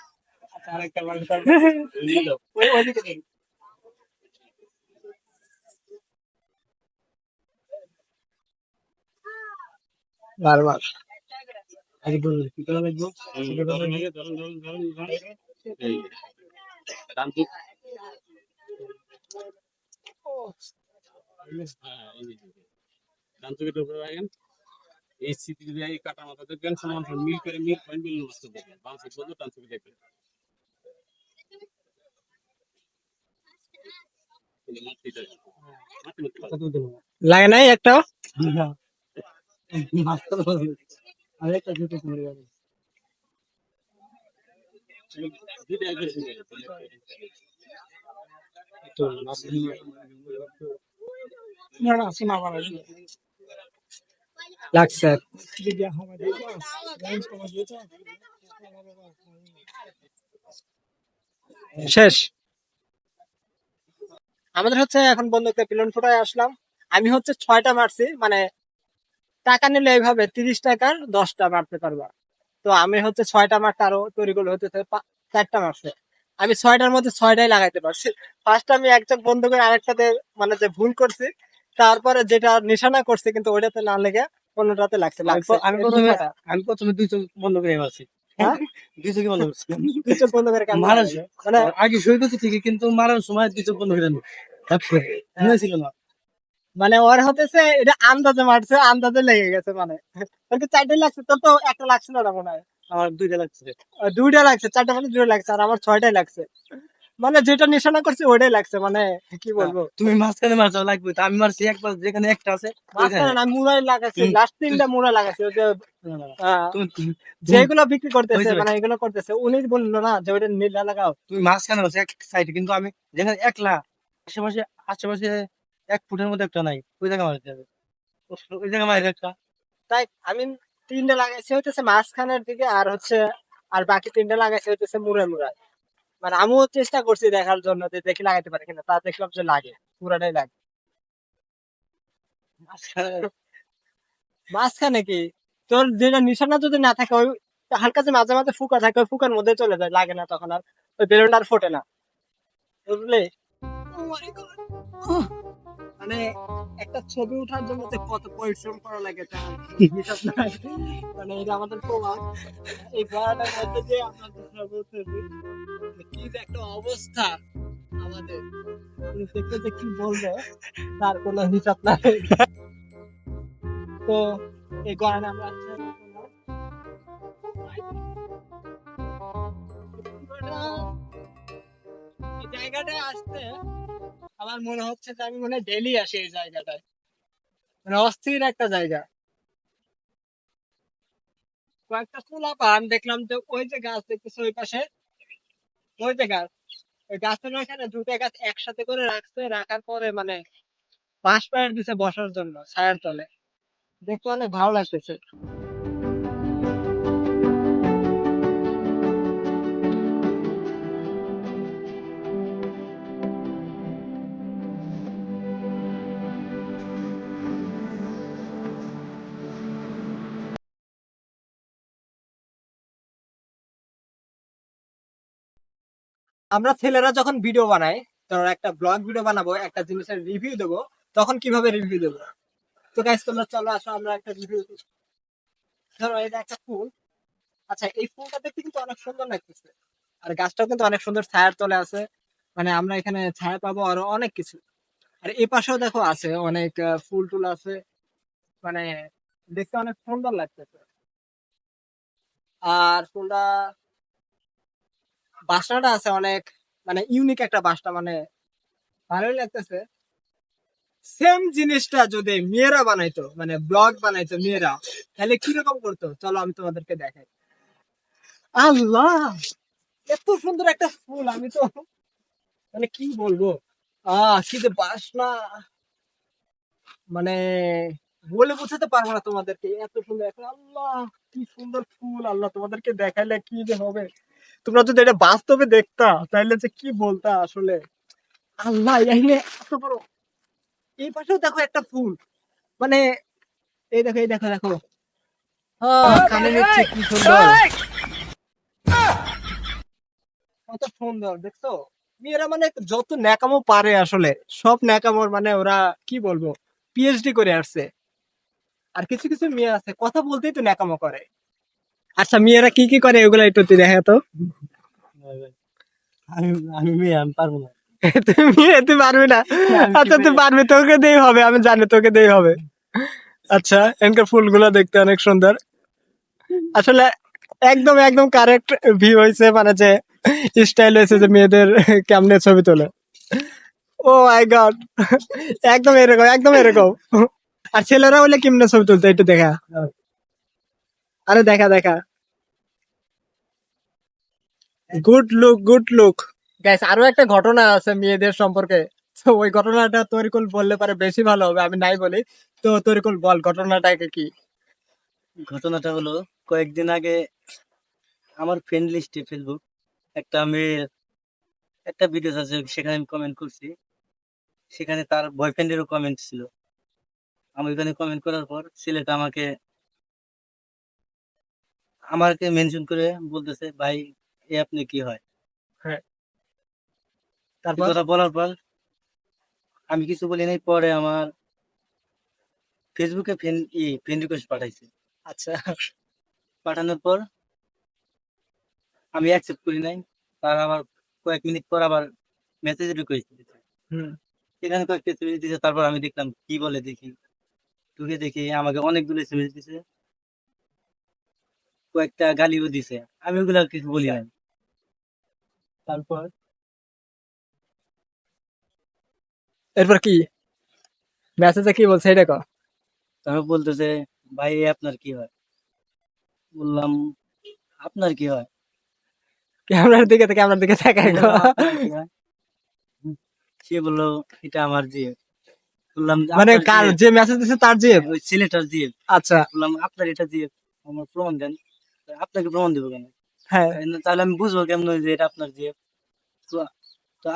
বারবার আগে বল কি করা লাগবে এই ডান চুক ডান চুকের উপরে রাখেন এই সিটি দিয়ে এই কাটার মতো দেখবেন সমান সমান মিল করে মিল পয়েন্ট মিল নষ্ট করবেন বাম চুক বন্ধ ডান চুকে দেখবেন লাগে নাই একটা? আরেকটা জুতো কিনে যাবে লাগছে। শেষ। আমাদের হচ্ছে এখন বন্ধুকে পিলন ফুটায় আসলাম। আমি হচ্ছে 6টা মারছি, মানে টাকা নিলে এইভাবে 30 টাকার 10টা মারতে পারবা। তো আমি হচ্ছে 6টা মারতে আরো তৈরিগুলো হতে 4টা মারছে। আমি 6টার মধ্যে 6টাই লাগাইতে পারছি। ফার্স্ট আমি একজন বন্ধুকে আরেকটাতে মানে যে ভুল করছি, তারপরে যেটা নিশানা করছি কিন্তু ওইটাতে না লেগে অন্যটাতে লাগছে। আমি প্রথমে 2 চোখ বন্ধ করে মারছি। হ্যাঁ? 2 চোখই বন্ধ করছি। 2 চোখ বন্ধ করে কেমন মারার লাগে? মানে আগে সই করছি ঠিকই, কিন্তু মারার সময় 2 চোখ বন্ধ করে নি। মনে ছিল না। মানে ওর হতেছে এটা আন্দাজে মারছে, আন্দাজে লেগে গেছে। মানে তোর কি 4টাই লাগছে? তোর তো একটা লাগছিল না মনে হয়। আমার 2টা লাগছে। 2টা লাগছে, 4টা মানে 2টা লাগছে, আর আমার 6টাই লাগছে। মানে যেটা নিশানা করছি ওইটাই লাগছে। মানে কি বলবো, তুমি মাঝখানে মারছো লাগবে, তো আমি মারছি একবার যেখানে একটা আছে মাঝখানে না, মুড়াই লাগাইছি, লাস্ট 3টা মুড়া লাগাইছি। ওই যে তুমি যেগুলো বিক্রি করতেছে, ওই মানে এগুলো করতেছে, উনি বললো না যে ওইটা নীলা লাগাও। তুমি মাঝখানে মারছো এক সাইডে, কিন্তু আমি যেখানে একলা আশেপাশে আশেপাশে 1 ফুটের মধ্যে একটা নাই, ওই জায়গা মারতে হবে। ওই জায়গা মারি একটা। তাই আমি 3টা লাগাইছি হইতেছে মাঝখানের দিকে, আর হচ্ছে আর বাকি 3টা লাগাইছি হইতেছে মুড়ায় মুড়ায়। মানে আমিও চেষ্টা করছি দেখার জন্য যে দেখি লাগাইতে পারি কিনা, তা দেখলাম যে লাগে, পুরাটাই লাগে। মাঝখানে কি তোর যেটা নিশানা যদি না থাকে, ওই হালকা যে মাঝে মাঝে ফুকা থাকে, ওই ফুকার মধ্যে চলে যায়, লাগে না তখন আর ওই বেলুনটা আর ফোটে না, বুঝলি? মানে একটা ছবি ওঠার জন্য যে কত পরিশ্রম করা লাগে তার হিসাব নাই। মানে এটা আমাদের প্রমাণ। এই ঘোড়াটার মধ্যে যে আমরা দুসরা বলতেছি, কি যে একটা অবস্থা আমাদের, তুমি দেখলে যে কি বলবো তার কোনো হিসাব নাই। তো এই ঘোড়াটা আমরা এই জায়গাটায় আসতে আমার মনে হচ্ছে যে আমি মনে হয় ডেইলি আসি এই জায়গাটায়। মানে অস্থির একটা জায়গা। কয়েকটা চুলা পান দেখলাম যে ওই যে গাছ দেখতেছে ওই পাশে, ওই যে গাছ, ওই গাছের ওইখানে 2টা গাছ একসাথে করে রাখছে, রাখার পরে মানে বাঁশ পায়ের দিছে বসার জন্য ছায়ার তলে। দেখতে অনেক ভালো লাগতেছে। আমরা ছেলেরা যখন ভিডিও বানাই, ধরো একটা ব্লগ ভিডিও বানাবো, একটা জিনিসের রিভিউ দেবো, তখন কিভাবে রিভিউ দেবো? তো গাইস তোমরা চলো আসো আমরা একটা রিভিউ। ধরো এটা একটা ফুল। আচ্ছা, এই ফুলটা দেখতে কিন্তু অনেক সুন্দর লাগতেছে, আর গাছটাও কিন্তু অনেক সুন্দর ছায়ার তলে আছে। মানে আমরা এখানে ছায়া পাবো আরো অনেক কিছু। আর এই পাশেও দেখো আছে অনেক ফুল টুল আছে। মানে দেখতে অনেক সুন্দর লাগতেছে। আর ফুলটা বাসনাটা আছে অনেক, মানে ইউনিক একটা বাসনা, মানে ভালোই লাগতেছে। সেম জিনিসটা যদি মেয়েরা বানাইতো, মানে ব্লগ বানাইতো মেয়েরা, তাহলে কিরকম করতো চলো আমি তোমাদেরকে দেখাই। আল্লাহ, এত সুন্দর একটা ফুল, আমি তো মানে কি বলবো, কি যে বাসনা, মানে বলে বোঝাতে পারবো না তোমাদেরকে, এত সুন্দর একটা, আল্লাহ কি সুন্দর ফুল, আল্লাহ তোমাদেরকে দেখাইলে কি যে হবে, তোমরা যদি এটা বাস্তবে দেখতা তাইলে যে কি বলতা আসলে। আল্লাহ, এখানে এত বড়, এই পাশেও দেখো একটা ফুল, মানে এই দেখো, এই দেখো দেখো, কানে নিচ্ছে, কি সুন্দর, কত সুন্দর দেখছো। মেয়েরা মানে যত ন্যাকামো পারে আসলে, সব ন্যাকামোর মানে ওরা কি বলবো পিএইচডি করে আসছে। আর কিছু কিছু মেয়ে আছে কথা বলতেই তো ন্যাকামো করে। আচ্ছা, মেয়েরা কি কি করে এগুলো একটু তুই দেখা তো। আমি আমি মেয়ে, আমি পারবো না। তুই মেয়ে, তুই পারবি না? আচ্ছা তুই পারবি, তোকে দেই হবে, আমি জানি তোকে দেই হবে। আচ্ছা, এনকার ফুলগুলো দেখতে অনেক সুন্দর আসলে, একদম একদম কারেক্ট ভিউ হয়েছে, মানে যে স্টাইল হয়েছে যে মেয়েদের কেমনে ছবি তোলে। ও মাই গড, একদম এরকম, একদম এরকম। আর ছেলেরা হলে কেমনে ছবি তুলতো একটু দেখা, আরে দেখা দেখা। Good look, good look. Guys, আরো একটা ঘটনা আছে মেয়েদের সম্পর্কে। তো ওই ঘটনাটা তরিকুল বললে পারে বেশি ভালো হবে, আমি নাই বলি। তো তরিকুল বল ঘটনাটাকে কি? ঘটনাটা হলো কয়েকদিন আগে আমার ফ্রেন্ড লিস্টে ফেসবুক একটা মেয়ের একটা ভিডিও আছে, সেখানে আমি কমেন্ট করছি। সেখানে তার বয়ফ্রেন্ডেরও কমেন্ট ছিল। আমি ওখানে কমেন্ট করার পর ছেলেটা আমাকে মেনশন করে বলতেছে, ভাই এ আপনি কি হয়? হ্যাঁ, এই তারপর? কথা বলার পর আমি কিছু বলি নাই। পরে আমার ফেসবুকে ফ্রেন্ড রিকোয়েস্ট পাঠাইছে। আচ্ছা। পাঠানোর পর আমি অ্যাকসেপ্ট করি নাই। তার আবার কয়েক মিনিট পর আবার মেসেজ রিকোয়েস্ট দিয়েছে। হুম। সেখানে কয়েকটা এসএমএস দিয়েছে। তারপর আমি দেখলাম কি বলে, দেখি ঢুকে দেখি আমাকে অনেকগুলো এসএমএস দিছে, কয়েকটা গালিও দিছে। আমি ওগুলা কিছু বলি নাই। তারপর? এরপর কি মেসেজে কি বলছে এটা কও। তারপর বলতেছে, ভাই এ আপনার কি হয়? বললাম, আপনার কি হয়? ক্যামেরার দিকে তো ক্যামেরার দিকে তাকাই গো। বললাম, আপনার কি হয়? সে বললো, এটা আমার জিএফ। বললাম, মানে আপনার কার জিএফ? যে মেসেজ দিছে তার জিএফ? ওই ছেলেটার জিএফ। আচ্ছা। বললাম, আপনার এটা জিএফ, আমার প্রমাণ দেন। আপনাকে প্রমাণ দেবো কেন? হ্যাঁ। তাহলে আমি বুঝবো কেমন যে এটা আপনার জিএফ? তো তো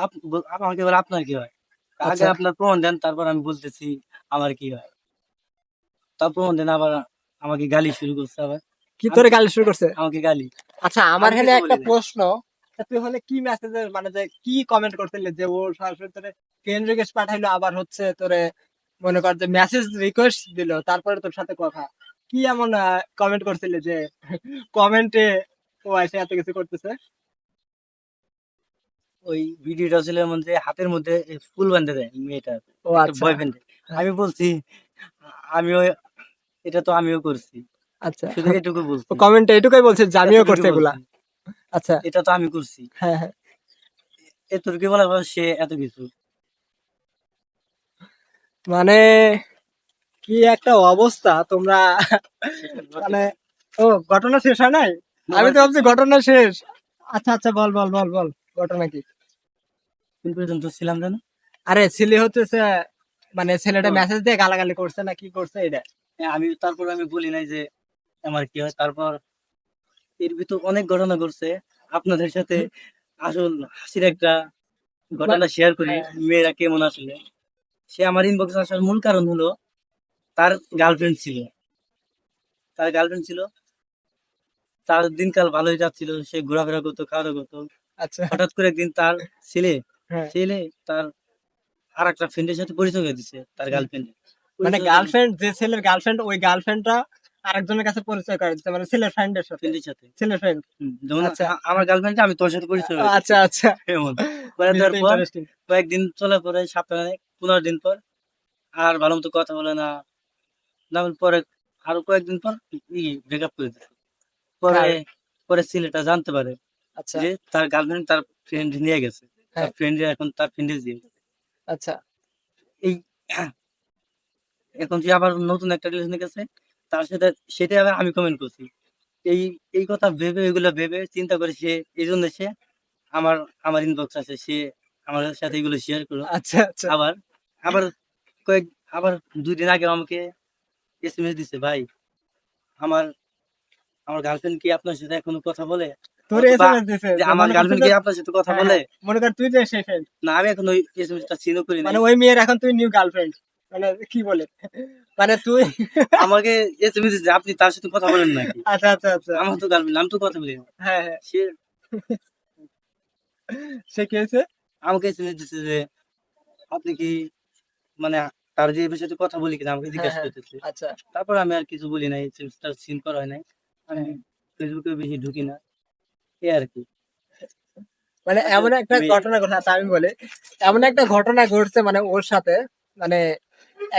আমাকে বলে আপনার কি হয়? আগে আচ্ছা। আপনার প্রমাণ দেন, তারপর আমি বলতেছি আমার কি হয়। তার প্রমাণ দেন, আবার আমাকে গালি শুরু করছে। আবার কি আমি তোরে গালি শুরু করছে? আমাকে গালি। আচ্ছা, আমার আমি হেনে কিছু একটা বলি নাই। প্রশ্ন। তা তুই হলে কি মেসেজের মানে যে কি কমেন্ট করছিলি যে ও সরাসরি তোরে ফ্রেন্ড রিকোয়েস্ট পাঠাইলো, আবার হচ্ছে তোরে মনে কর যে মেসেজ রিকোয়েস্ট দিল, তারপরে তোর সাথে কথা কি এমন কমেন্ট করছিলি যে কমেন্টে ও এসে এত কিছু করতেছে? ওই ভিডিওটা ছিল এমন যে হাতের মধ্যে ফুল বাঁধে দেয় মেয়েটার, ও একটা আচ্ছা। বয়ফ্রেন্ড। আমি বলছি, আমিও এটা তো আমিও করছি, আচ্ছা, শুধু এটুকু ও বলছি, কমেন্টে এটুকুই বলছে যে আমিও এতটুকু করছি এগুলা। বলছি, আচ্ছা। এটা তো আমি করছি। হ্যাঁ, হ্যাঁ। এতটুকু বলার পর সে এত কিছু। মানে কি একটা অবস্থা তোমরা। মানে ও ঘটনা শেষ হয় নাই? আমি তো ভাবছি ঘটনা শেষ। আচ্ছা, আচ্ছা, বল বল বল বল ঘটনা কি? কোন পর্যন্ত ছিলাম জানো? আরে ছেলে হচ্ছে মানে ছেলেটা ও, মেসেজ দিয়ে গালাগালি করছে না কি করছে এটা? তারপর আমি বলি নাই যে আমার কি হয়। তারপর এর ভিতর অনেক ঘটনা ঘটছে আপনাদের সাথে। আসল হাসির একটা ঘটনা শেয়ার করি, হ্যাঁ। মেয়েরা কেমন আসলে। সে আমার ইনবক্সে আসার মূল কারণ হলো তার গার্লফ্রেন্ড ছিল। তার গার্লফ্রেন্ড ছিল, তার দিনকাল ভালোই যাচ্ছিল, সে ঘোরাফেরা করতো, খাওয়া দাওয়া করতো। আচ্ছা। হঠাৎ করে একদিন তার ছেলে হ্যাঁ। ছেলে তার আর একটা ফ্রেন্ডের সাথে পরিচয় হয়ে দিচ্ছে, তার হুম। গার্লফ্রেন্ড। মানে গার্লফ্রেন্ড, যে ছেলের গার্লফ্রেন্ড ওই গার্লফ্রেন্ডটা আরেকজনের কাছে পরিচয় করে দিচ্ছে, মানে ছেলের ফ্রেন্ডের সাথে। ফ্রেন্ডের সাথে ছেলের ফ্রেন্ড। যেমন আচ্ছা। আমার গার্লফ্রেন্ড আমি তোর সাথে পরিচয় হয়ে দিচ্ছি, আচ্ছা, আচ্ছা। এমন করে দেওয়ার পর ইন্টারেস্টিং। কয়েকদিন চলার পরে, সপ্তাহে 15 দিন পর আর ভালো মতো কথা বলে না। না বলে পরে আরো কয়েকদিন পর ব্রেকআপ করে দিচ্ছে। পরে পরে ছেলেটা জানতে পারে আচ্ছা। যে তার গার্লফ্রেন্ড তার ফ্রেন্ড নিয়ে গেছে, তার হ্যাঁ। ফ্রেন্ড এখন তার ফ্রেন্ডের দিয়ে আচ্ছা। এই এখন যে আবার নতুন একটা রিলেশনে গেছে তার সাথে, সেটা আবার আমি কমেন্ট করছি। এই এই কথা ভেবে, এগুলা ভেবে চিন্তা করে সে, এই জন্য সে আমার আমার ইনবক্স আছে, সে আমার সাথে এগুলো শেয়ার করলো। আচ্ছা, আচ্ছা। আবার আবার কয়েক আবার 2 দিন আগে আমাকে এসএমএস দিছে, ভাই আমার আমার গার্লফ্রেন্ড কি আপনার সাথে এখনো কথা বলে? তোর অথবা এসএমএস দিছে যে যে আমার মনে করছে গার্লফ্রেন্ড যে কি আপনার সাথে কথা হ্যাঁ, বলে? হ্যাঁ, মনে কর তুই যে সেই ফ্রেন্ড, না, আমি এখন ওই এসএমএসটা সিনও করি মানে নাই। ওই মেয়ের এখন তুই নিউ গার্লফ্রেন্ড, মানে কি বলে, মানে তুই। আমাকে এসএমএস দিছে, আপনি তার সাথে কথা বলেন নাকি? আচ্ছা, আচ্ছা, আচ্ছা। আমার তো গার্লফ্রেন্ড, আমি তো কথা বলি না। হ্যাঁ, হ্যাঁ। সে সে কি হয়েছে? আমাকে এসএমএস দিছে যে আপনি কি মানে তার যে এর সাথে কথা বলি কিনা আমাকে হ্যাঁ, জিজ্ঞাসা হ্যাঁ। করতেছে। আচ্ছা। তারপর আমি আর কিছু বলি নাই, এসএমএসটা সিন করা হয় নাই। আমি ফেসবুকে বেশি ঢুকি না, এই আর কি। মানে আচ্ছা, এমন একটা ঘটনা ঘটে, আচ্ছা আমি বলি, এমন একটা ঘটনা ঘটছে মানে ওর সাথে, মানে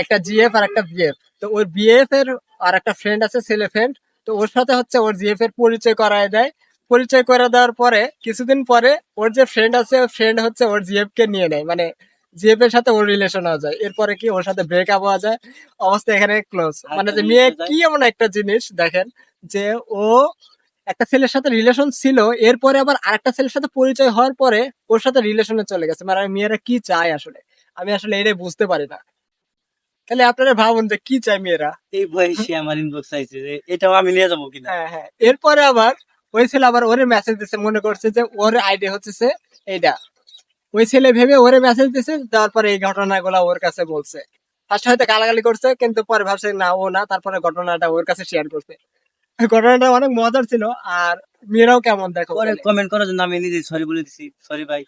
একটা জিএফ আর একটা বিএফ। তো ওর বিএফ এর আর একটা ফ্রেন্ড আছে, ছেলে ফ্রেন্ড। তো ওর সাথে হচ্ছে ওর জিএফ এর পরিচয় করায় দেয়। পরিচয় করে দেওয়ার পরে কিছুদিন পরে ওর যে ফ্রেন্ড আছে, ফ্রেন্ড হচ্ছে ওর জিএফ কে নিয়ে নেয়, মানে জিএফ এর সাথে ওর রিলেশন হওয়া যায়। এরপরে কি ওর সাথে ব্রেকআপ হওয়া যায়, অবস্থা এখানে ক্লোজ। মানে যে মেয়ে কি এমন একটা জিনিস দেখেন, যে ও একটা ছেলের সাথে রিলেশন ছিল, এরপরে আবার আরেকটা ছেলের সাথে পরিচয় হওয়ার পরে ওর সাথে রিলেশনে চলে গেছে। মানে মেয়েরা কি চায় আসলে, আমি আসলে এটাই বুঝতে পারি না। তাহলে আপনারা ভাবুন যে কি চায় মেয়েরা। এই বয়সে আমার ইনবক্স চাইছে যে এটাও আমি নিয়ে যাবো কিনা। হ্যাঁ হ্যাঁ, এরপরে আবার ওই ছেলে আবার ওরে মেসেজ দিছে, মনে করছে যে ওর আইডি হচ্ছে সে এইটা, ওই ছেলে ভেবে ওরে মেসেজ দিছে, দেওয়ার পরে এই ঘটনাগুলো ওর কাছে বলছে। ফার্স্ট হয়তো গালাগালি করছে, কিন্তু পরে ভাবছে না ও না, তারপরে ঘটনাটা ওর কাছে শেয়ার করছে। ঘটনাটা অনেক মজার ছিল। আর মেয়েরাও কেমন দেখো পরে বলে। কমেন্ট করার জন্য আমি নিজে সরি বলে দিছি, সরি ভাই।